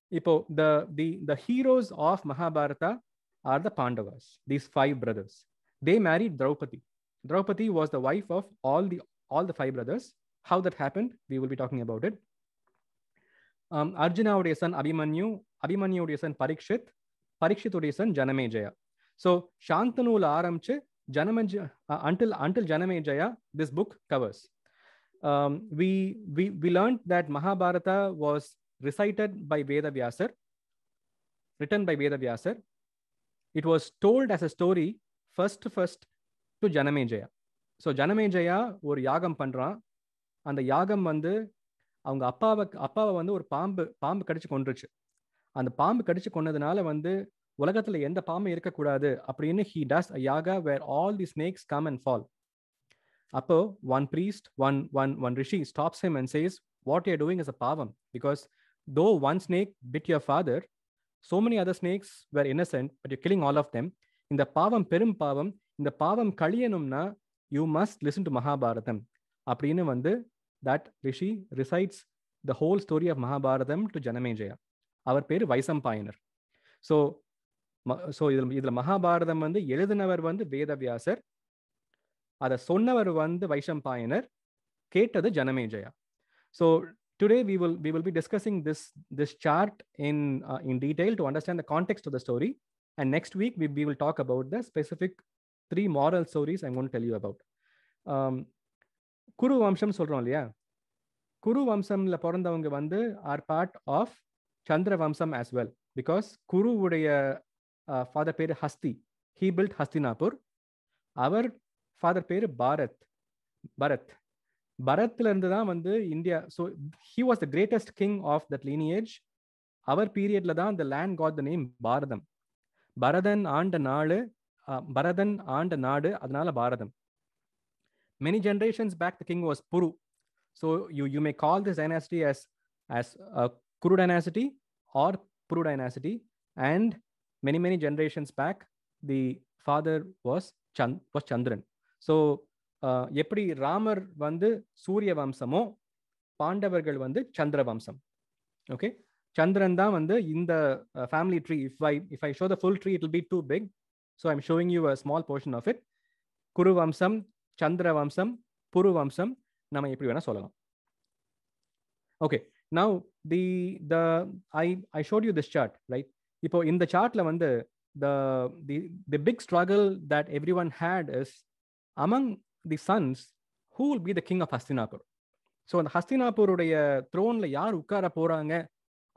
The heroes of Mahabharata are the Pandavas, these 5 brothers. They married Draupadi. Draupadi was the wife of all the 5 brothers. How that happened, we will be talking about it. Arjuna uடைய son Abhimanyu, Abhimanyu உடைய son Parikshit, Parikshit உடைய son Janamejaya. So Shantanula ஆரம்பிச்சு until Janamejaya, this book covers. We learned that Mahabharata was recited by Vedavyasar, written by Vedavyasar. It was told as a story first to Janamejaya. So Janamejaya ஒரு யாகம் பண்றான். அந்த யாகம் வந்து அவங்க அப்பாவை வந்து ஒரு பாம்பு கடிச்சு கொன்றுச்சு. அந்த பாம்பு கடிச்சு கொன்னதுனால வந்து உலகத்துல எந்த பாம்பு இருக்கக்கூடாது அப்படின்னு he does a yaga where all the snakes come and fall. அப்போ one priest, one rishi stops him and says, what you're doing is a pavam, because though one snake bit your father, so many other snakes were innocent, but you're killing all of them. இந்த பாவம் பெரும் பாவம். இந்த பாவம் கழியணும்னா you must listen to Mahabharatam. அப்படின்னு வந்து that rishi recites the whole story of Mahabharatam to Janamejaya. அவர் பேரு Vaisampayanar. So இதுல மகாபாரதம் வந்து எழுதினவர் வந்து வேதவியாசர், அதை சொன்னவர் வந்து வைசம்பாயனர், கேட்டது Janamejaya. So today we will be discussing this chart in detail to understand the context of the story, and next week we will talk about the specific 3 moral stories I'm going to tell you about. குரு வம்சம் சொல்றோம் இல்லையா, குரு வம்சம்ல பிறந்தவங்க வந்து are part of சந்திர வம்சம் as well, because குரு உடைய father பேரு Hasti. he built Hastinapur. அவர் father பேரு பரத்ல இருந்து தான் வந்து India. so he was the greatest king of that lineage. அவர் பீரியட்ல தான் the land got the name பாரதம். பரதன் ஆண்ட நாடு, அதனால பாரதம். Many generations back the king was Puru. So you may call this dynasty as Kuru dynasty or Puru dynasty, and many generations back the father was Chandran. So எப்படி ராமர் வந்து சூரிய வம்சமோ பாண்டவர்கள் வந்து சந்திர வம்சம். Okay, சந்திரன் தான் வந்து இந்த family tree. If I show the full tree, it will be too big, so I'm showing you a small portion of it. Kuru vamsam, சந்திர வம்சம், புரு வம்சம், நம்ம எப்படி வேணா சொல்லலாம். Okay, now I showed you this chart, right? இப்போ இந்த chartல வந்து the big struggle that everyone had is among the sons, who will be the king of Hastinapur. So அந்த ஹஸ்தினாப்பூருடைய த்ரோன்ல யார் உட்கார போறாங்க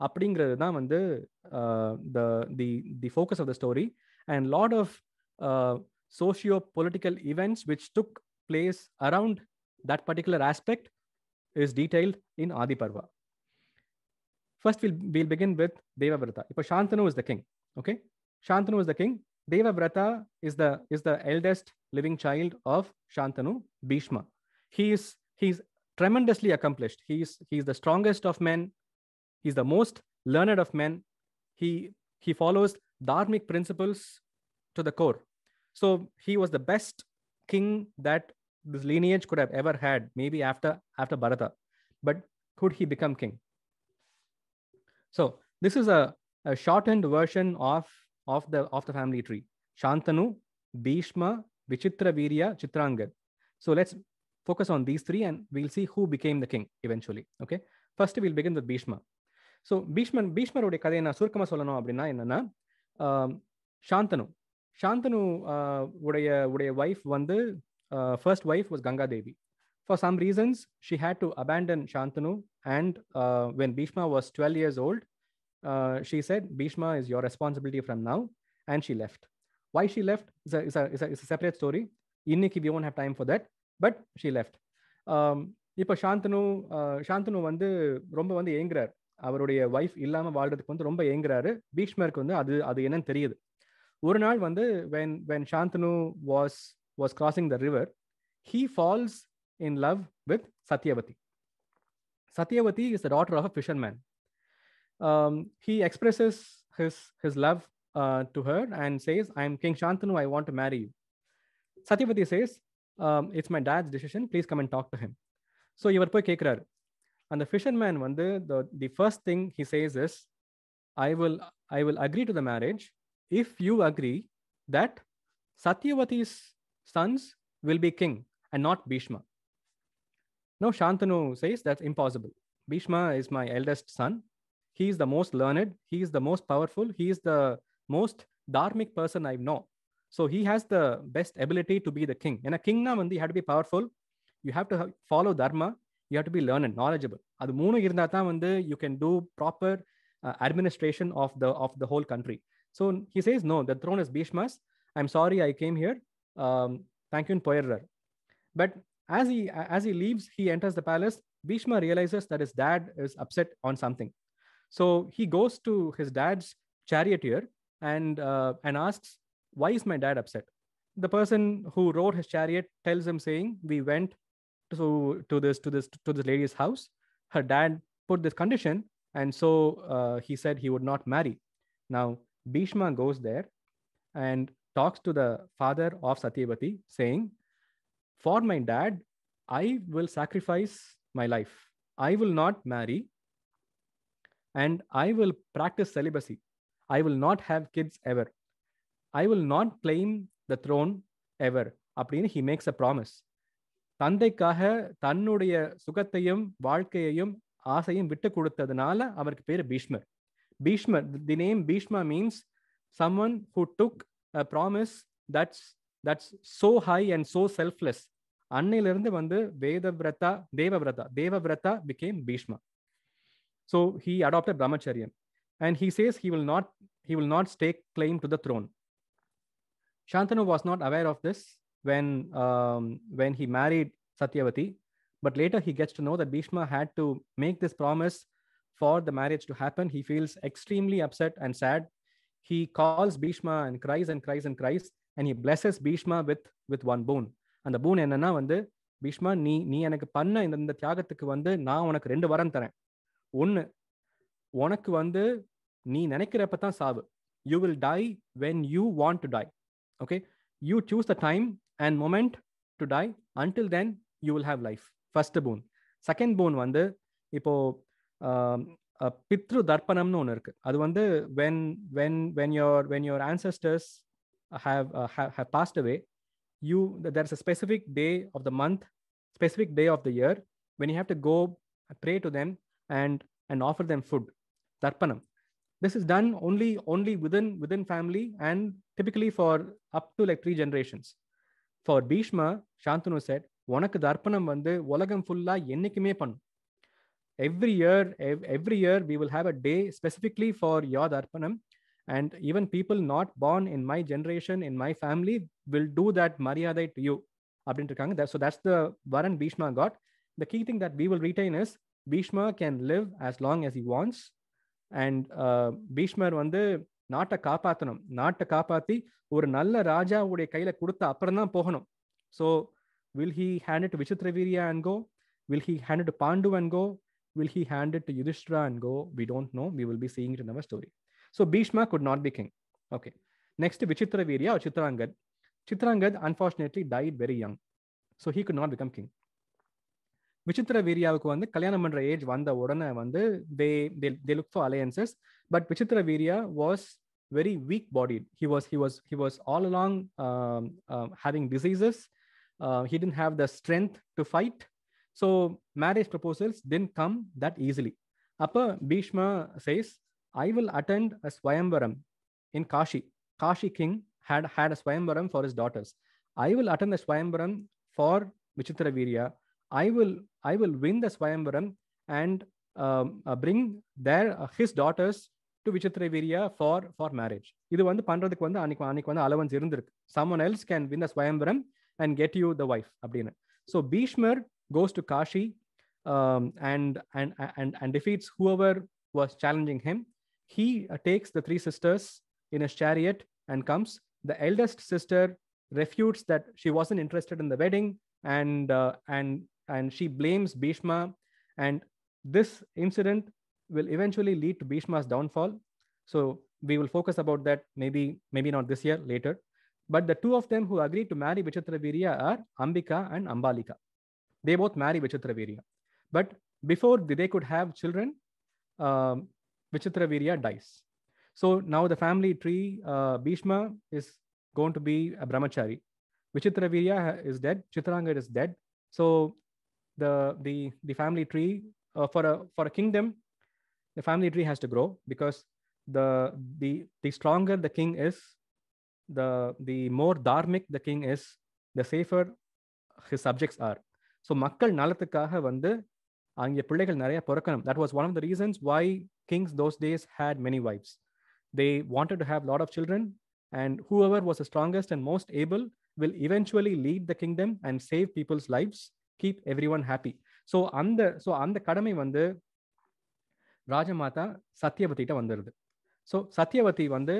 அப்படிங்கிறது தான் வந்து the focus of the story, and lot of socio-political events which took place around that particular aspect is detailed in Adi Parva. First, we'll begin with Devavrata. இப்போ Shantanu is the king. Okay, Shantanu is the king. Devavrata is the eldest living child of Shantanu, Bhishma. He's tremendously accomplished. He's the strongest of men. He's the most learned of men. He follows dharmic principles to the core. So he was the best king that this lineage could have ever had, maybe after Bharata. But could he become king? So this is a shortened version of the family tree. Shantanu, Bhishma, Vichitravirya, Chitrangad. So let's focus on these three and we'll see who became the king eventually. Okay, first we'll begin with Bhishma. So Bhishmaruடைய கதையை நான் சுருக்கமா சொல்லணும் அப்படின்னா என்னன்னா, Shantanu உடைய wife வந்து first wife was Ganga Devi. For some reasons she had to abandon Shantanu, and when Bhishma was 12 years old, she said, Bhishma is your responsibility from now, and she left. Why she left is a separate story. Inniki we won't have time for that, but she left. இப்போ Shantanu வந்து ரொம்ப வந்து ஏங்குறாரு, அவருடைய wife இல்லாம வாழ்றதுக்கு வந்து ரொம்ப ஏங்குறாரு. பீஷ்மருக்கு வந்து அது என்னன்னு தெரியுது. ஒரு நாள் வந்து when Shantanu was crossing the river, he falls in love with Satyavati. Satyavati is the daughter of a fisherman. He expresses his love to her and says, I am King Shantanu, I want to marry you. Satyavati says, it's my dad's decision, please come and talk to him. So இவர் போய் கேட்கிறாரு. And the fisherman வந்து the first thing he says is, I will agree to the marriage if you agree that Satyavati's sons will be king and not Bhishma. Now Shantanu says that's impossible. Bhishma is my eldest son. He is the most learned. He is the most powerful. He is the most dharmic person I know. So he has the best ability to be the king. And a king na வந்து you have to be powerful. You have to follow dharma. You have to be learned, knowledgeable. அது மூணு இருந்தா தான் வந்து you can do proper administration of the whole country. So he says, no, the throne is Bhishma's. I'm sorry I came here. Thank you, Poyarrar. But as he leaves, he enters the palace. Bhishma realizes that his dad is upset on something. So he goes to his dad's charioteer and asks, why is my dad upset? The person who rode his chariot tells him, saying, we went to this lady's house. Her dad put this condition, and so he said he would not marry. Now Bhishma goes there and talks to the father of Satyavati, saying, for my dad, I will sacrifice my life. I will not marry, and I will practice celibacy. I will not have kids ever. I will not claim the throne ever. அப்படின்னு he makes a promise. தந்தைக்காக தன்னுடைய சுகத்தையும் வாழ்க்கையையும் ஆசையும் விட்டு கொடுத்ததுனால அவருக்கு பேரு பீஷ்மர். Bhishma, the name Bhishma means someone who took a promise that's so high and so selfless. அன்னையிலிருந்து வந்து Devavrata became Bhishma. So he adopted brahmacharya, and he says he will not stake claim to the throne. Shantanu was not aware of this when he married Satyavati, but later he gets to know that Bhishma had to make this promise for the marriage to happen. He feels extremely upset and sad. He calls Bhishma and cries and cries and cries, and he blesses Bhishma with one boon. And the boon என்னன்னா வந்து, பீஷ்மா நீ எனக்கு பண்ண இந்த தியாகத்துக்கு வந்து நான் உனக்கு 2 வரம் தரேன். ஒன்னு, உனக்கு வந்து நீ நினைக்கிறப்ப தான் சாவு. You will die when you want to die. Okay, you choose the time and moment to die. Until then you will have life. First boon. Second boon வந்து, இப்போ பித்ரு தர்ப்பணம்னு ஒன்று இருக்கு. அது வந்து when your ancestors have passed away, there's a specific day of the month, specific day of the year when you have to go pray to them and offer them food, tarpanam. This is done only within family, and typically for up to like 3 generations. For Bhishma, Shantanu said, உனக்கு தர்ப்பணம் வந்து உலகம் ஃபுல்லா என்னைக்குமே பண்ணும். Every year we will have a day specifically for your dharpanam, and even people not born in my generation, in my family, will do that maryadai to you. So that's the varan Bhishma got. The key thing that we will retain is Bhishma can live as long as he wants, and Bhishmar வந்து நாட்டை காப்பாற்றணும், நாட்டை காப்பாற்றி ஒரு நல்ல ராஜாவுடைய கையில கொடுத்த அப்புறம் தான் போகணும். So will he hand it to Vichitravirya and go? Will he hand it to Pandu and go? Will he hand it to Yudhishthira and go? We don't know. We will be seeing it in our story. So Bhishma could not be king. Okay. Next, Vichitravirya or Chitrangad. Chitrangad unfortunately died very young, so he could not become king. Vichitraviryavuku vandu kalyanam pandra age vanda odana vandu they look for alliances, but Vichitravirya was very weak bodied. He was all along having diseases. He didn't have the strength to fight. So marriage proposals didn't come that easily. Appa Bhishma says, I will attend a Swayamvaram in Kashi. Kashi king had a Swayamvaram for his daughters. I will attend the Swayamvaram for Vichitravirya. I will win the Swayamvaram and bring his daughters to Vichitravirya for marriage. Idu vandu pandradhukku vandu anikku vandu allowance irundirukku. Someone else can win the Swayamvaram and get you the wife அப்படினு. So Bhishmar goes to Kashi and defeats whoever was challenging him. He takes the 3 sisters in his chariot and comes. The eldest sister refutes that she wasn't interested in the wedding, and she blames Bhishma, and this incident will eventually lead to Bhishma's downfall. So we will focus about that maybe not this year, later. But the 2 of them who agreed to marry Vichitravirya are Ambika and Ambalika. They both marry Vichitravirya. But before they could have children, Vichitravirya dies. So now the family tree, Bhishma is going to be a brahmachari. Vichitravirya is dead. Chitrangad is dead. So the family tree, for a kingdom, the family tree has to grow, because the stronger the king is, the more dharmic the king is, the safer his subjects are. So makkal nalathukaga vandu ange pillaigal nariya porakkanum. That was one of the reasons why kings those days had many wives. They wanted to have a lot of children, and whoever was the strongest and most able will eventually lead the kingdom and save people's lives, keep everyone happy. So அந்த கடமை வந்து ராஜமாதா சத்யவதிட்ட வந்துருது. So Satyavati வந்து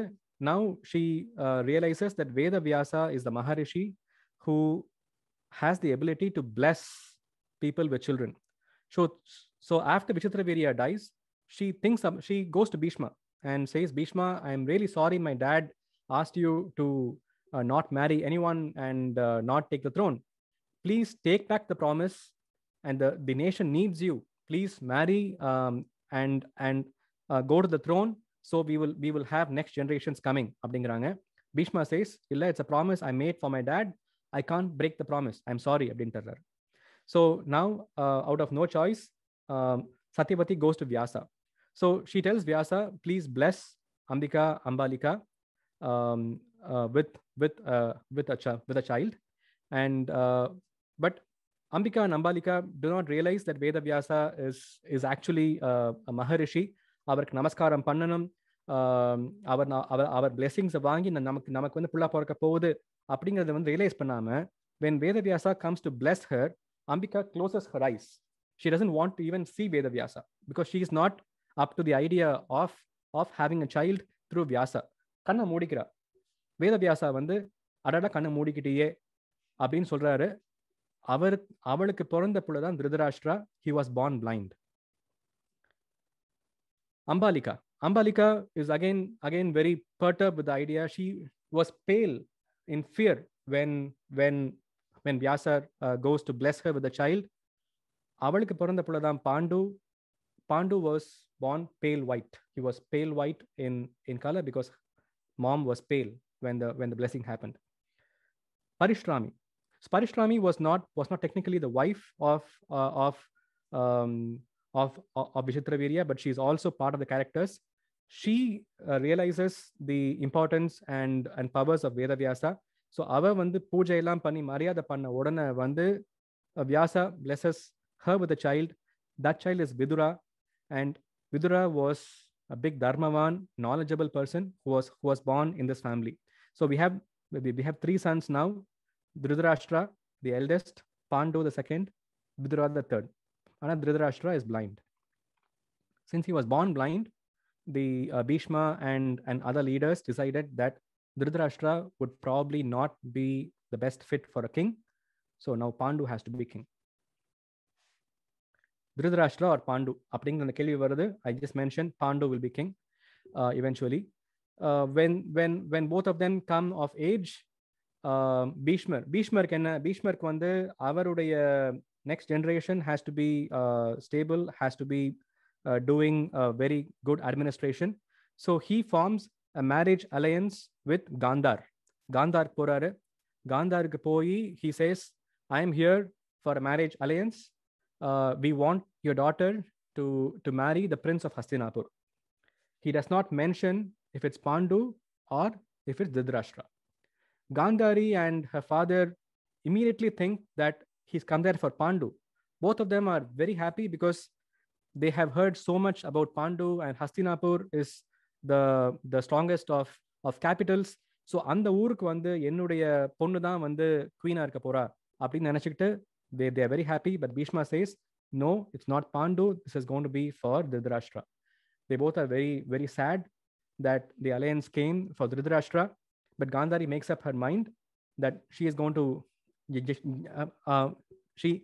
now she realizes that Veda Vyasa is the Maharishi who has the ability to bless people with children. So after Vichitravirya dies, she goes to Bhishma and says, Bhishma, I am really sorry my dad asked you to not marry anyone and not take the throne. Please take back the promise, and the nation needs you. Please marry and go to the throne, so we will have next generations coming அப்படிங்கிறாங்க. Bhishma says, illa, it's a promise I made for my dad. I can't break the promise. I'm sorry அப்படின்றார். So now out of no choice, Satyavati goes to Vyasa. So she tells Vyasa, please bless Ambika, Ambalika with a child. And but Ambika and Ambalika do not realize that Veda Vyasa is actually a Maharishi. அவருக்கு நமஸ்காரம் பண்ணணும், அவர் பிளெஸிங்ஸை வாங்கி நமக்கு வந்து புள்ளா பிறக்க போகுது அப்படிங்கிறத வந்து ரியலைஸ் பண்ணாம, when Vedavyasa comes to bless her, Ambika closes her eyes. She doesn't want to even see Vedavyasa because she is not up to the idea of having a child through Vyasa. கண்ணை மூடிக்கிறா. Vedavyasa வந்து அடடா கண்ணை மூடிக்கிட்டே அப்படின்னு சொல்றாரு. அவளுக்கு பிறந்த புள்ளதான் Dhritarashtra. He was born blind. Ambalika is again very perturbed with the idea. She was pale in fear when Vyasa goes to bless her with the child. அவளுக்கு பிறந்த புள்ளதான் Pandu. Pandu was born pale white. He was pale white in color because mom was pale when the blessing happened. Parishrami. So Parishrami was not technically the wife of Vichitravirya, but she is also part of the characters. She realizes the importance and powers of Vedavyasa. So ava vandu puja ellam panni mariyada panna odana vandu Vyasa blesses her with a child. That child is Vidura, and Vidura was a big Dharmavan, knowledgeable person who was born in this family. So we have 3 sons now: Dhritarashtra, the eldest; Pandu, the second; Vidura, the third. And Dhritarashtra is blind. Since he was born blind, the Bhishma and other leaders decided that Dhritarashtra would probably not be the best fit for a king. So now Pandu has to be king. Dhritarashtra or Pandu? I just mentioned Pandu will be king eventually. When both of them come of age, Bhishmar vandu avarudaya next generation has to be stable, has to be doing very good administration. So he forms a marriage alliance with Gandhar. Gandhar poraru. Gandharku poi he says, I am here for a marriage alliance. We want your daughter to marry the prince of Hastinapur. He does not mention if it's Pandu or if it's Dhritarashtra. Gandhari and her father immediately think that he's come there for Pandu. Both of them are very happy because they have heard so much about Pandu, and Hastinapur is the strongest of capitals. So அந்த ஊருக்கு வந்து என்னுடைய பொண்ணு தான் வந்து குவீனா இருக்க போறா அப்படின்னு நினைச்சிட்டு they are very happy. But Bhishma says, no, it's not Pandu. This is going to be for Dhritarashtra. They both are very, very sad that the alliance came for Dhritarashtra. But Gandhari makes up her mind that she is going to, she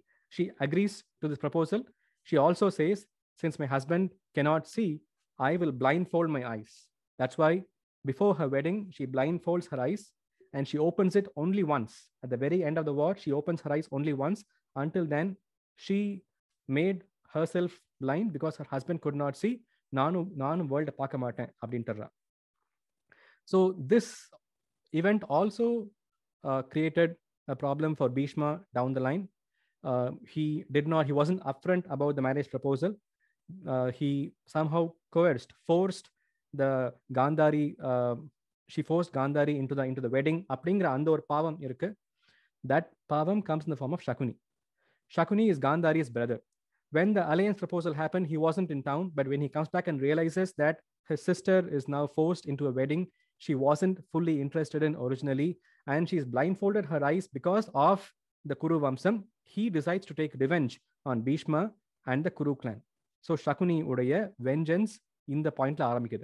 agrees to this proposal. She also says, since my husband cannot see, I will blindfold my eyes. That's why before her wedding, she blindfolds her eyes and she opens it only once. At the very end of the war, she opens her eyes only once. Until then, she made herself blind because her husband could not see. Nanu world paaka maten abintarra. So this event also created a problem for Bhishma down the line. He wasn't upfront about the marriage proposal. He somehow forced the Gandhari. She forced Gandhari into the wedding. Appadingra and or pavam irukku. That pavam comes in the form of Shakuni. Shakuni is Gandhari's brother. When the alliance proposal happened, he wasn't in town. But when he comes back and realizes that his sister is now forced into a wedding she wasn't fully interested in originally, and she's blindfolded her eyes because of the Kuru Vamsam, he decides to take revenge on Bhishma and the Kuru clan. So Shakuni udaya vengeance in the point la aramikkudu.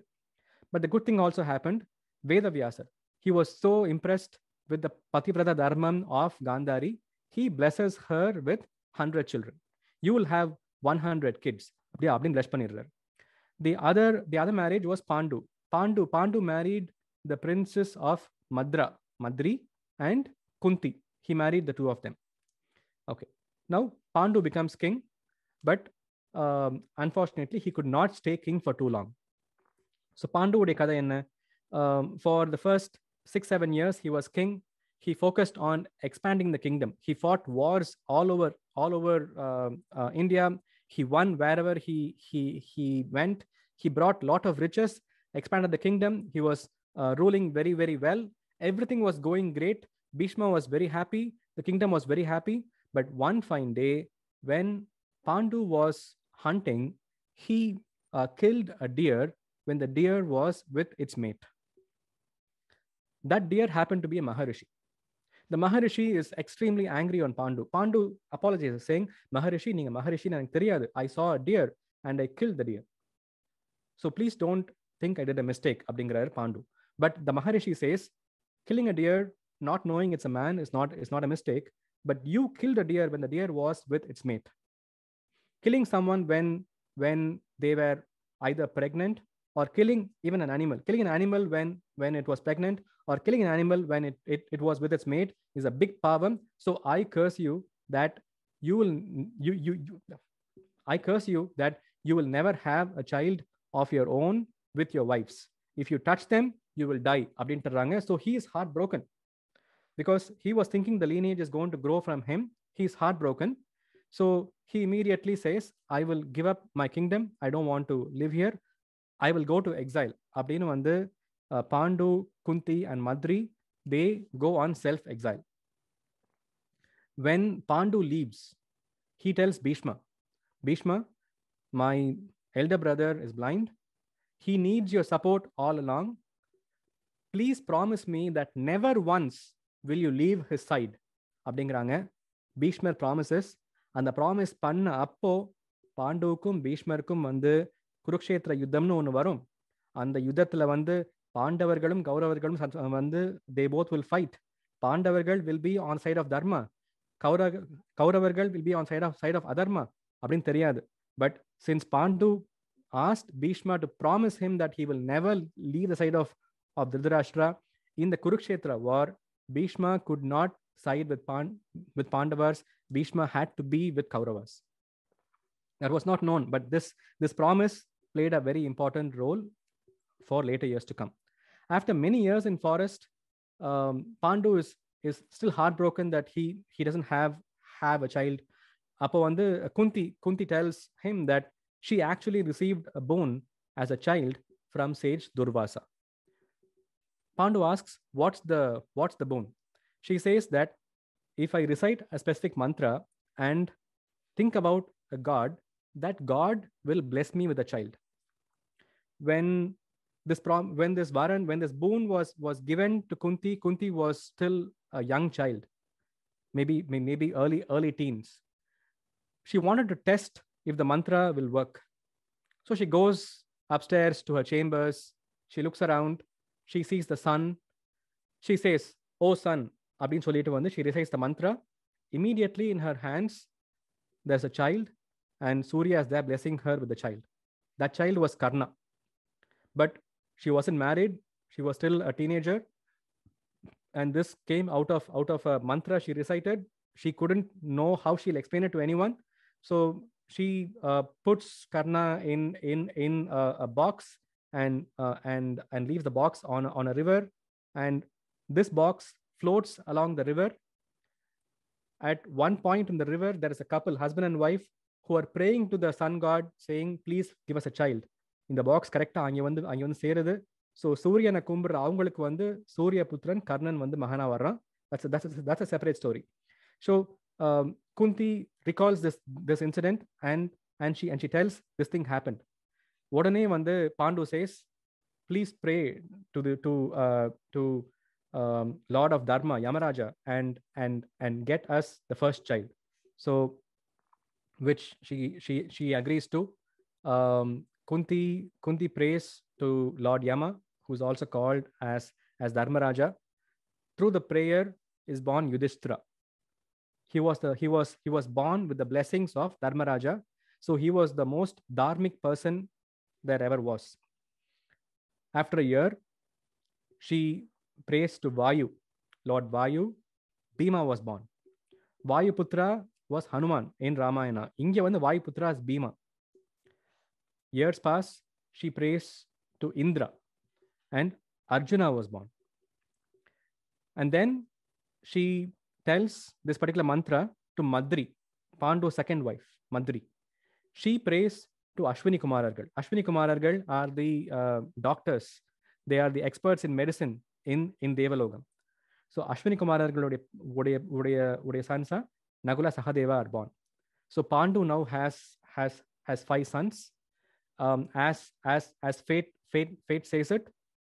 But the good thing also happened. Vedavyasa, he was so impressed with the Pativrata Dharmam of Gandhari, he blesses her with 100 children. You will have 100 kids. The other marriage was Pandu. Pandu married the princes of Madri and Kunti. He married the two of them. Okay. Now Pandu becomes king, but unfortunately he could not stay king for too long. So Pandu ude kada enna? For the first 6-7 years he was king. He focused on expanding the kingdom. He fought wars all over India. He won wherever he went. He brought a lot of riches, expanded the kingdom. He was ruling very, very well. Everything was going great. Bhishma was very happy. The kingdom was very happy. But one fine day, when Pandu was hunting, he killed a deer when the deer was with its mate. That deer happened to be a Maharishi. The Maharishi is extremely angry on Pandu. Pandu apologizes, saying, Maharishi, neenga Maharishi nanakku theriyadu. I saw a deer and I killed the deer. So please don't think I did a mistake, abdingraar Pandu. But the Maharishi says, killing a deer, not knowing it's a man, is not a mistake. But you killed a deer when the deer was with its mate. Killing someone when they were either pregnant, or killing even an animal. Killing an animal when it was pregnant, or killing an animal when it was with its mate is a big pavam. So I curse you that you will never have a child of your own with your wives. If you touch them, you will die. So he is heartbroken. because he was thinking the lineage is going to grow from him. He's heartbroken. So he immediately says, I will give up my kingdom. I don't want to live here. I will go to exile. அப்படின்னு வந்து Pandu, Kunti and Madri, they go on self-exile. When Pandu leaves, he tells Bhishma, Bhishma, my elder brother is blind. He needs your support all along. Please promise me that never once will you leave his side. அப்படிங்கிறாங்க. Bhishmar promises. அந்த promise பண்ண அப்போ பாண்டுவுக்கும் பீஷ்மருக்கும் வந்து குருக்ஷேத்திர யுத்தம்னு ஒன்று வரும். அந்த யுத்தத்தில் வந்து பாண்டவர்களும் கௌரவர்களும் வந்து they both will fight. பாண்டவர்கள் will be on side of dharma. கௌரவர்கள் will be on side of adharma அப்படின்னு தெரியாது. But since Pandu asked Bhishma to promise him that he will never leave the side of Dhritarashtra in the Kurukshetra war, Bhishma could not side with Pandavas. Bhishma had to be with Kauravas. That was not known, but this promise played a very important role for later years to come. After many years in forest, Pandu is still heartbroken that he doesn't have a child. Appo vandu Kunti tells him that she actually received a boon as a child from sage Durvasa. Pandu asks, what's the boon? She says that if I recite a specific mantra and think about a god, that god will bless me with a child. When this boon was given to Kunti, Kunti was still a young child, maybe early teens. She wanted to test if the mantra will work. So she goes upstairs to her chambers. She looks around. She sees the sun. She says, "Oh sun," abin solittu vandu she recites the mantra. Immediately in her hands, there's a child, and Surya is there blessing her with the child. That child was Karna. But she wasn't married. She was still a teenager. And this came out of a mantra she recited. She couldn't know how she'll explain it to anyone. So she puts Karna in a box and leaves the box on a river. And this box floats along the river. At one point in the river, there is a couple, husband and wife, who are praying to the sun god, saying, "Please give us a child." இந்த box கரெக்டாக அங்கே வந்து சேருது. So சூரியனை கும்பிட்ற அவங்களுக்கு வந்து சூரிய புத்திரன் கர்ணன் வந்து மகனா வர்றான். That's a separate story. So Kunti recalls this incident and she tells this thing happened. உடனே வந்து Pandu says, "Please pray to Lord of Dharma, Yamaraja, and get us the first child." So which she agrees to. Kunti prays to Lord Yama, who's also called as Dharmaraja. Through the prayer is born Yudhishthira. He was born with the blessings of Dharmaraja, so he was the most dharmic person there ever was. After a year, she prays to Vayu, Lord Vayu. Bhima was born. Vayuputra was Hanuman in Ramayana. Inge vandu Vayuputra is Bhima. Years pass, she prays to Indra, and Arjuna was born. And then she tells this particular mantra to Madri, Pandu's second wife, Madri. She prays to Ashwini Kumarargal. Ashwini Kumarargal are the doctors. They are the experts in medicine in Devalogam. So Ashwini Kumarargal uடைய sons Nagula Sahadeva are born. So Pandu now has 5 sons. As fate says it,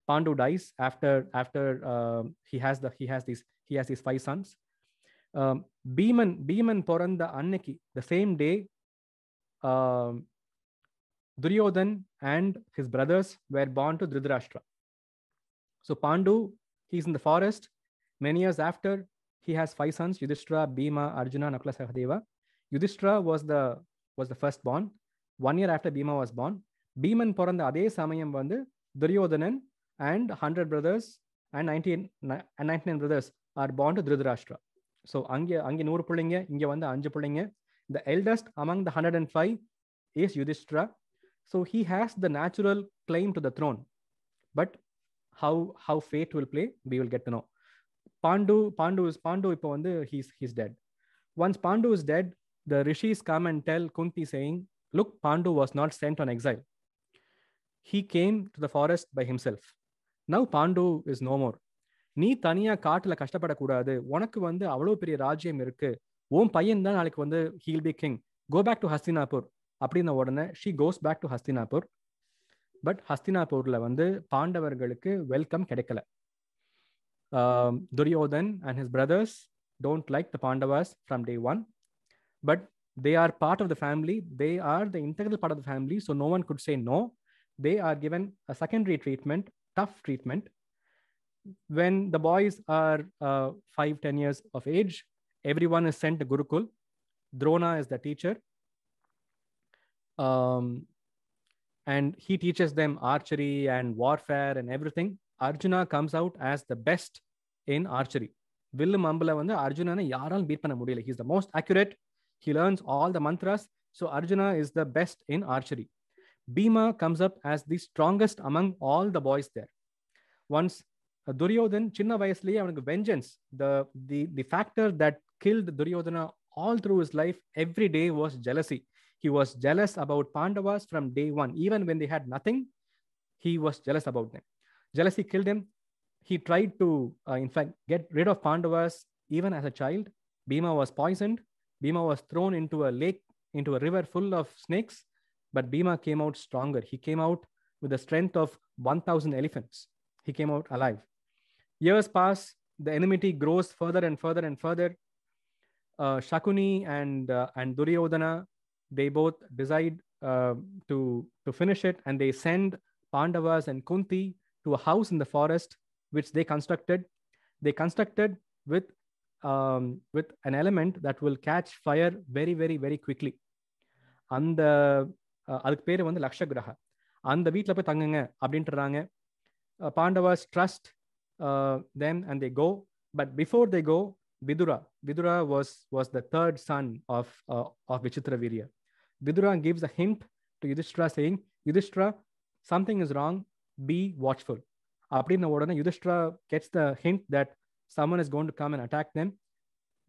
Pandu dies after he has these 5 sons. Bhiman poranda anniki, the same day, Duryodhan and his brothers were born to Dhritarashtra. So Pandu, he's in the forest. Many years after, he has 5 sons: Yudhishthira, Bhima, Arjuna, Nakula, Sahadeva. Yudhishthira was the first born. 1 year after Bhima was born, Bhiman poranda adhe samayam vandu Duryodhanan and 100 brothers and 99 brothers are born to Dhritarashtra. So ange 100 pullinga, inge vandu 5 pullinga. The eldest among the 105 is Yudhishthira. So he has the natural claim to the throne. But how fate will play, we will get to know. Pandu இப்போ வந்து he's dead. Once Pandu is dead, the rishis come and tell Kunti saying, look, Pandu was not sent on exile. He came to the forest by himself. Now Pandu is no more. நீ தனியா காட்டுல கஷ்டப்படக்கூடாது, உனக்கு வந்து அவ்வளவு பெரிய ராஜ்யம் இருக்கு, உன் பையன் தான் நாளைக்கு வந்து he'll be king, go back to Hastinapur அப்படின்ன உடனே she goes back to Hastinapur. But ஹஸ்தினாபூர்ல வந்து பாண்டவர்களுக்கு வெல்கம் கிடைக்கல. Duryodhan and his brothers don't like the Pandavas from day one, but they are part of the family. They are the integral part of the family, so no one could say no. They are given a secondary treatment, tough treatment. When the boys are 5-10 years of age, everyone is sent to Gurukul. Drona is the teacher. And he teaches them archery and warfare and everything. Arjuna comes out as the best in archery. Villu Mambala vandu Arjuna na yaral beat panna mudiyala. He's the most accurate. He learns all the mantras. So Arjuna is the best in archery. Bhima comes up as the strongest among all the boys there. Once Duryodhan chinna vayasliye avanukku vengeance, the factor that killed Duryodhana all through his life every day was jealousy. He was jealous about Pandavas from day one. Even when they had nothing, he was jealous about them. Jealousy killed him. He tried to, in fact, get rid of Pandavas even as a child. Bhima was poisoned. Bhima was thrown into a lake, into a river full of snakes. But Bhima came out stronger. He came out with the strength of 1,000 elephants. He came out alive. Years pass. The enmity grows further and further and further. Shakuni and Duryodhana, they both decide to finish it, and they send Pandavas and Kunti to a house in the forest, which they constructed. They constructed with an element that will catch fire very, very, very quickly. அந்த அதுக்கு பேர் வந்து லக்ஷகிரஹா. அந்த வீட்டில் போய் தங்குங்க அப்படின்றாங்க. Pandavas trust them and they go. But before they go, Vidura was the third son of Vichitravirya. Vidura gives a hint to Yudhishthira saying, Yudhishthira, something is wrong, be watchful. Appadina odana Yudhishthira gets the hint that someone is going to come and attack them.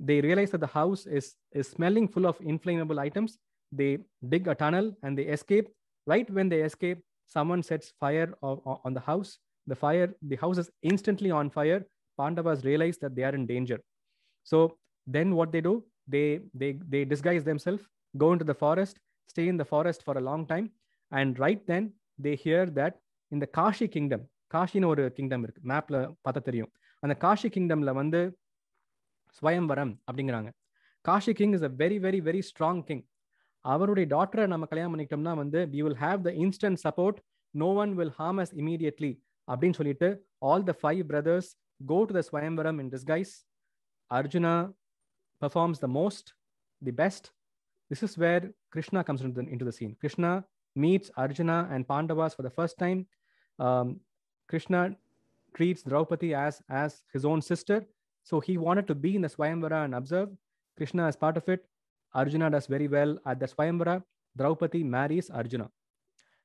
They realize that the house is smelling full of inflammable items. They dig a tunnel and they escape. Right when they escape, someone sets fire on the house. The house is instantly on fire. Pandavas realize that they are in danger. So then what they do, they disguise themselves, go into the forest, stay in the forest for a long time, and right then they hear that in the Kashi kingdom, Kashi ஒரு kingdom இருக்கு, மேப்ல பார்த்தா தெரியும், அந்த Cauchy கிங்டம்ல வந்து ஸ்வயம்வரம் அப்படிங்கிறாங்க. Kashi king is a very, very, very strong king. அவருடைய டாட்டரை நம்ம கல்யாணம் பண்ணிக்கிட்டோம்னா வந்து we will have the instant support, no one will harm us immediately அப்படின்னு சொல்லிட்டு all the 5 brothers go to the Swayamvaram in disguise. Arjuna performs the most, the best. This is where Krishna comes into the scene. Krishna meets Arjuna and Pandavas for the first time. Krishna treats Draupadi as his own sister. So he wanted to be in the Swayamvara and observe. Krishna is part of it. Arjuna does very well at the Swayamvara. Draupadi marries Arjuna.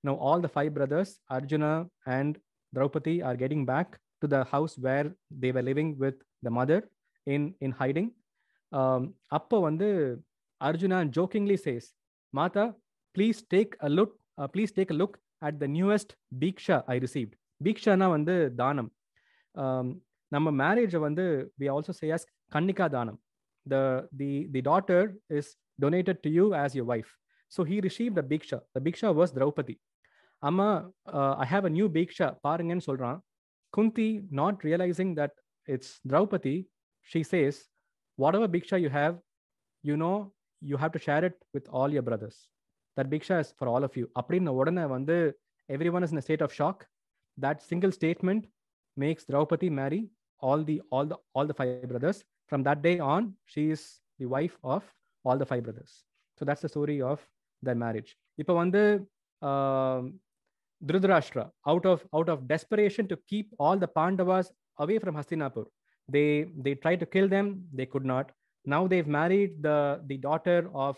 Now all the 5 brothers, Arjuna and Draupadi, are getting back to the house where they were living with the mother in hiding. Appa வந்து Arjuna jokingly says, Mata, please take a look at the newest Bhiksha I received. Bhiksha na வந்து தானம். நம்ம மேரேஜை வந்து we also say as Kannika Danam. The daughter is donated to you as your wife. So he received a Bhiksha. The Bhiksha was Draupadi. Amma, I have a new Bhiksha. பாருங்கன்னு சொல்றான். Kunti, not realizing that it's Draupadi, she says, whatever Bhiksha you have, you know, you have to share it with all your brothers. That Bhiksha is for all of you. Appadina odana vandu everyone is in a state of shock. That single statement makes Draupadi marry all the 5 brothers. From that day on, she is the wife of all the 5 brothers. So that's the story of their marriage. Ipo vandu Dhritarashtra, out of desperation to keep all the Pandavas away from Hastinapur, they tried to kill them. They could not. Now they've married the daughter of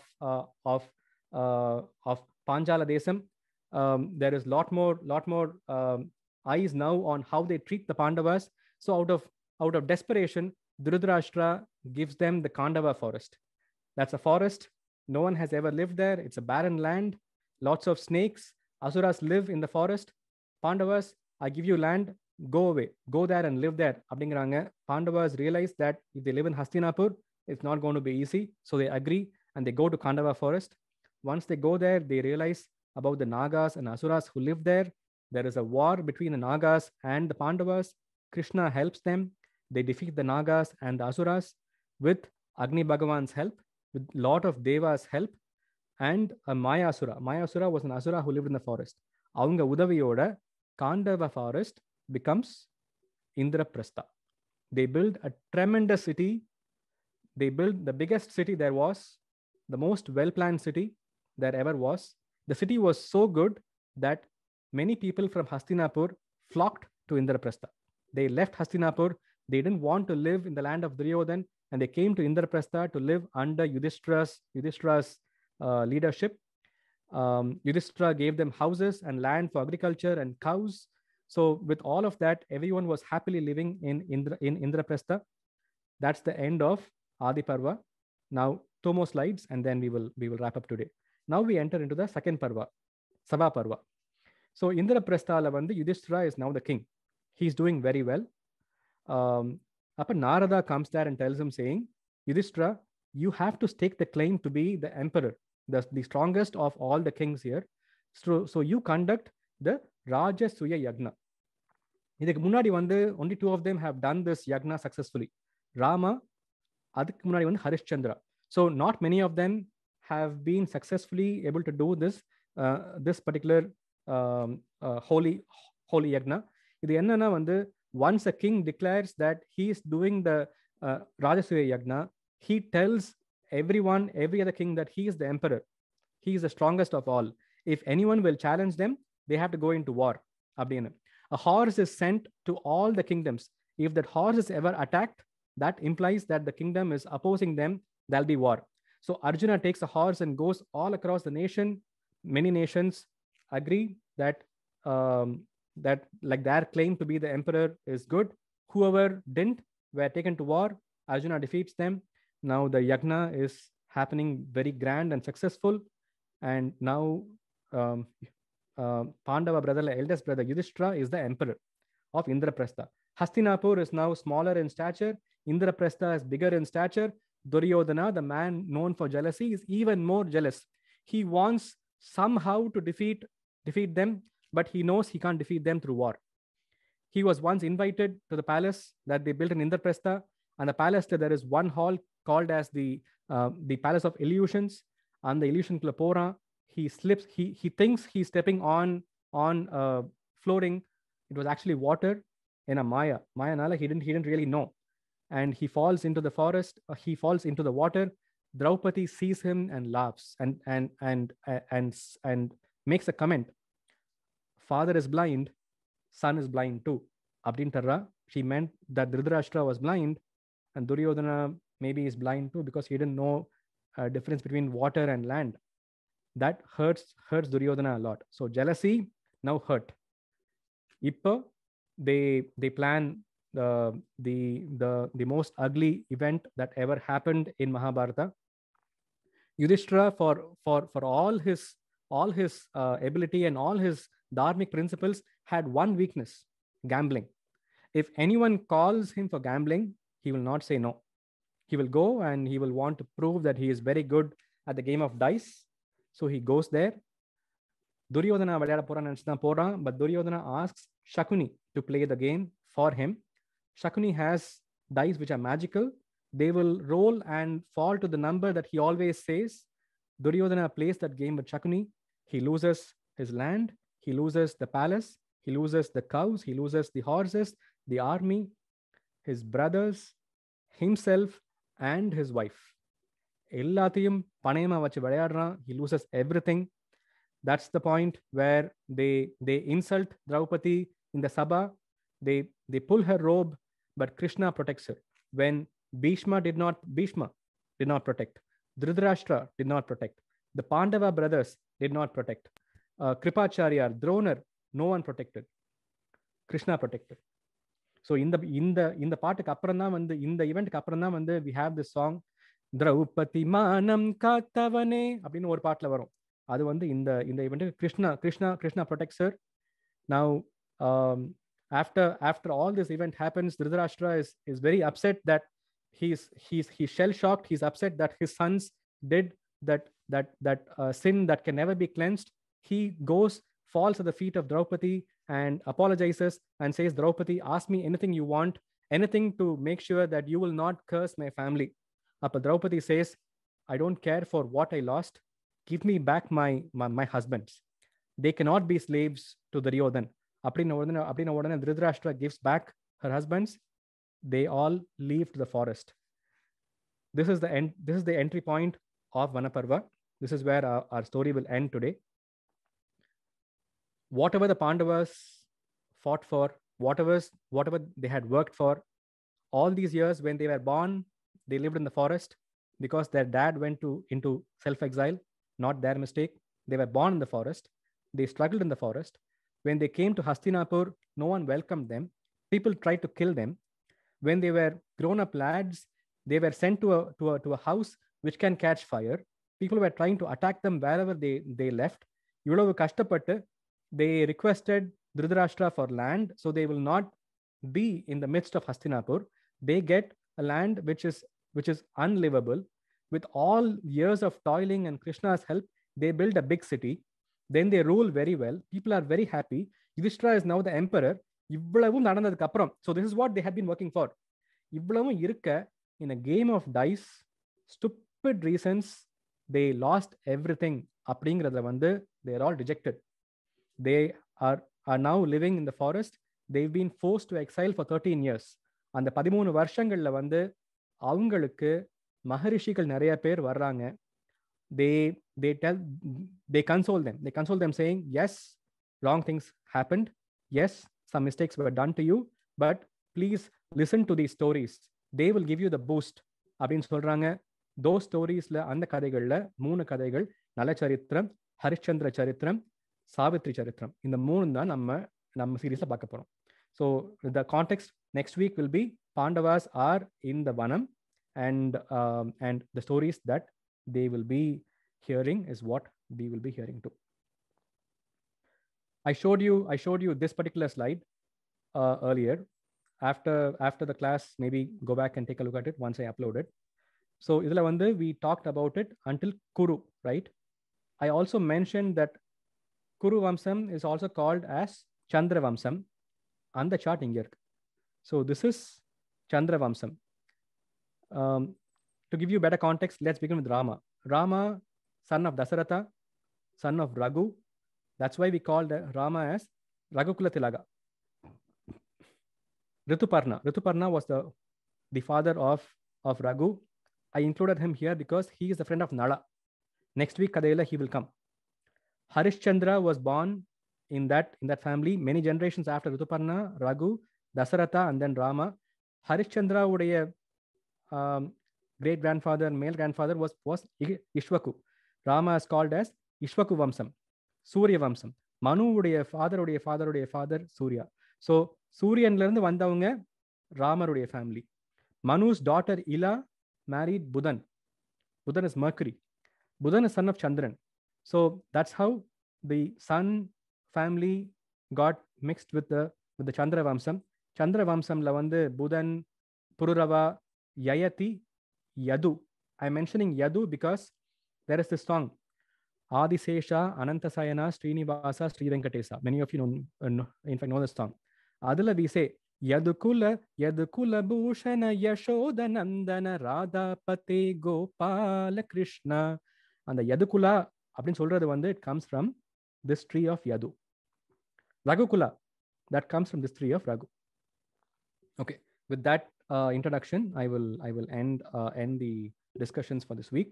Panjala Desam. There is lot more eyes now on how they treat the Pandavas. So out of Out of desperation, Dhritarashtra gives them the Kandava forest. That's a forest. No one has ever lived there. It's a barren land, lots of snakes. Asuras live in the forest. Pandavas, I give you land, go away. Go there and live there. Pandavas realize that if they live in Hastinapur, it's not going to be easy. So they agree and they go to Kandava forest. Once they go there, they realize about the Nagas and Asuras who live there. There is a war between the Nagas and the Pandavas. Krishna helps them. They defeat the Nagas and the Asuras with Agni Bhagavan's help, with a lot of Devas' help, and a Mayasura. Mayasura was an Asura who lived in the forest. Avanga udaviyoda Kandava forest becomes Indraprastha. They build a tremendous city. They built the biggest city there was, the most well-planned city there ever was. The city was so good that many people from Hastinapur flocked to Indraprastha. They left Hastinapur. They didn't want to live in the land of Duryodhan, and they came to Indraprastha to live under Yudhishthira's leadership. Yudhishthira gave them houses and land for agriculture and cows. So with all of that, everyone was happily living in Indraprastha. That's the end of Adi Parva. Now, 2 more slides, and then we will wrap up today. Now we enter into the second Parva, Sabha Parva. So Indraprastha Lavandi, Yudhishthira is now the king. He's doing very well. Narada comes there and tells him, saying, Yudhishthira, you have to stake the claim to be the emperor, the strongest of all the kings here. So you conduct the Rajasuya Yagna. Idhukku munadi only 2 of them have done this Yagna successfully. Rama, adukku munadi Harishchandra. So not many of them have been successfully able to do this particular holy Yagna. Idu enna once a king declares that he is doing the Rajasuya Yagna, he tells every other king that he is the emperor. He is the strongest of all. If anyone will challenge them, they have to go into war. A horse is sent to all the kingdoms. If that horse is ever attacked, that implies that the kingdom is opposing them. There'll be war. So Arjuna takes a horse and goes all across the nation. Many nations agree that their claim to be the emperor is good. Whoever didn't were taken to war. Arjuna defeats them. Now the Yagna is happening very grand and successful. And now Pandava brother, eldest brother Yudhishthira is the emperor of Indraprastha. Hastinapur is now smaller in stature. Indraprastha is bigger in stature. Duryodhana, the man known for jealousy, is even more jealous. He wants somehow to defeat them, but he knows he can't defeat them through war. He was once invited to the palace that they built in Indraprastha, and the palace there is one hall called as the Palace of Illusions. On the illusion Klapora, he slips. He thinks he's stepping on flooring. It was actually water in a Maya. Nala, he didn't really know. And he falls into the forest. He falls into the water. Draupadi sees him and laughs and makes a comment. Father is blind, son is blind too. Abdintarra, she meant that Dhritarashtra was blind, and Duryodhana maybe is blind too because he didn't know a difference between water and land. That hurts Duryodhana a lot. So jealousy now hurt. Ippa, they plan the most ugly event that ever happened in Mahabharata. Yudhishthira, for all his ability and all his dharmic principles, had one weakness: gambling. If anyone calls him for gambling, he will not say no. He will go and he will want to prove that he is very good at the game of dice. So he goes there. Duryodhana vilayada poran, but Duryodhana asks Shakuni to play the game for him. Shakuni has dice which are magical. They will roll and fall to the number that he always says. Duryodhana plays that game with Shakuni. He loses his land. He loses the palace. He loses the cows. He loses the horses, the army, his brothers, himself, and his wife. Ellatiyum panema vachu vilayadran. He loses everything. That's the point where they insult Draupadi in the Sabha. They pull her robe, but Krishna protects her. When Bhishma did not protect. Dhritarashtra did not protect. The Pandava brothers did not protect. Kripacharya, Dronar, no one protected. Krishna protected. So இந்த பாட்டுக்கு அப்புறம் தான் வந்து இந்த ஈவெண்ட்டுக்கு அப்புறம் தான் வந்து we have this song Draupadi மானம் காத்தவனே அப்படின்னு ஒரு பாட்டில் வரும். அது வந்து இந்த ஈவெண்ட்டுக்கு Krishna protects her. Now after all this event happens, Dhritarashtra is very upset that he's shell shocked. He's upset that his sons did that sin that can never be cleansed. He falls at the feet of Draupadi and apologizes and says, Draupadi, ask me anything you want, anything to make sure that you will not curse my family. Appa Draupadi says, I don't care for what I lost. Give me back my husbands. They cannot be slaves to Duryodhan. அப்படின்ன உடனே Dhritarashtra gives back her husbands. They all leave to the forest. This is the entry point of Vanaparva. This is where our story will end today. Whatever the Pandavas fought for, whatever they had worked for, all these years when they were born, they lived in the forest because their dad went into self-exile. Not their mistake. They were born in the forest. They struggled in the forest. When they came to Hastinapur, no one welcomed them. People tried to kill them. When they were grown-up lads, they were sent to a house which can catch fire. People were trying to attack them wherever they left. Yulavu kashtapattu, they requested Dhritarashtra for land, so they will not be in the midst of Hastinapur. They get a land which is unlivable. With all years of toiling and Krishna's help, they build a big city. Then they rule very well. People are very happy. Yudhishthira is now the emperor. இவ்வளவும் நடந்ததுக்கு அப்புறம், so this is what they had been working for. இவ்வளவும் இருக்க, in a game of dice, stupid reasons, they lost everything. அப்படிங்கிறதுல வந்து they are all dejected. They are now living in the forest. They've been forced to exile for 13 years. அந்த 13 வருஷங்கள்ல வந்து அவங்களுக்கு மகரிஷிகள் நிறைய பேர் வர்றாங்க. They console them saying, yes, wrong things happened. Yes, some mistakes were done to you, but please listen to these stories. They will give you the boost. அப்படின்னு சொல்றாங்க. those storiesல அந்த கதைகள்ல 3 கதைகள், நல சரித்திரம், ஹரிச்சந்திர சரித்திரம், சாவித்ரி சரித்திரம். இந்த 3 தான் நம்ம சீரீஸ்ல பார்க்க போறோம். So the context next week will be Pandavas are in the Vanam, and the stories that they will be hearing is what we will be hearing too. I showed you this particular slide earlier. After the class, maybe go back and take a look at it once I upload it. So idhula vandu we talked about it until Kuru, right? I also mentioned that Kuru Vamsam is also called as Chandra Vamsam. And the chart inga irukku. So this is Chandra Vamsam. To give you better context, let's begin with Rama. Rama, son of Dasaratha, son of Raghu. That's why we call Rama as Raghukula Tilaga. Rituparna was the father of Raghu. I included him here because he is the friend of Nala. Next week, Kadayala, he will come. Harishchandra was born in that family many generations after Rituparna, Raghu, Dasaratha, and then Rama. Harishchandra uடைய great grandfather, male grandfather was Ishwaku. Rama is called as Ishwaku Vamsam, Surya Vamsam. Manu உடைய father Surya. So Suryanல இருந்து வந்தவங்க ராமருடைய family. Manu's daughter Ila married Budan. Budan is Mercury. Budan is son of Chandran. So that's how the sun family got mixed with the Chandra Vamsam. Chandra Vamsamla வந்து Budan, Pururava, Yayati, Yadu. I'm mentioning Yadu because there is this song, Adisesha, Anantasayana, Srinivasa, Sri Venkatesa. Many of you in fact know this song. Adula we say, Yadukula Bhushana Yashoda Nandana Radhapate Gopala Krishna. And the Yadukula, அப்படின்னு சொல்றது வந்து it comes from this tree of Yadu. Raghukula, that comes from this tree of Raghu. Okay, with that introduction, I will end the discussions for this week.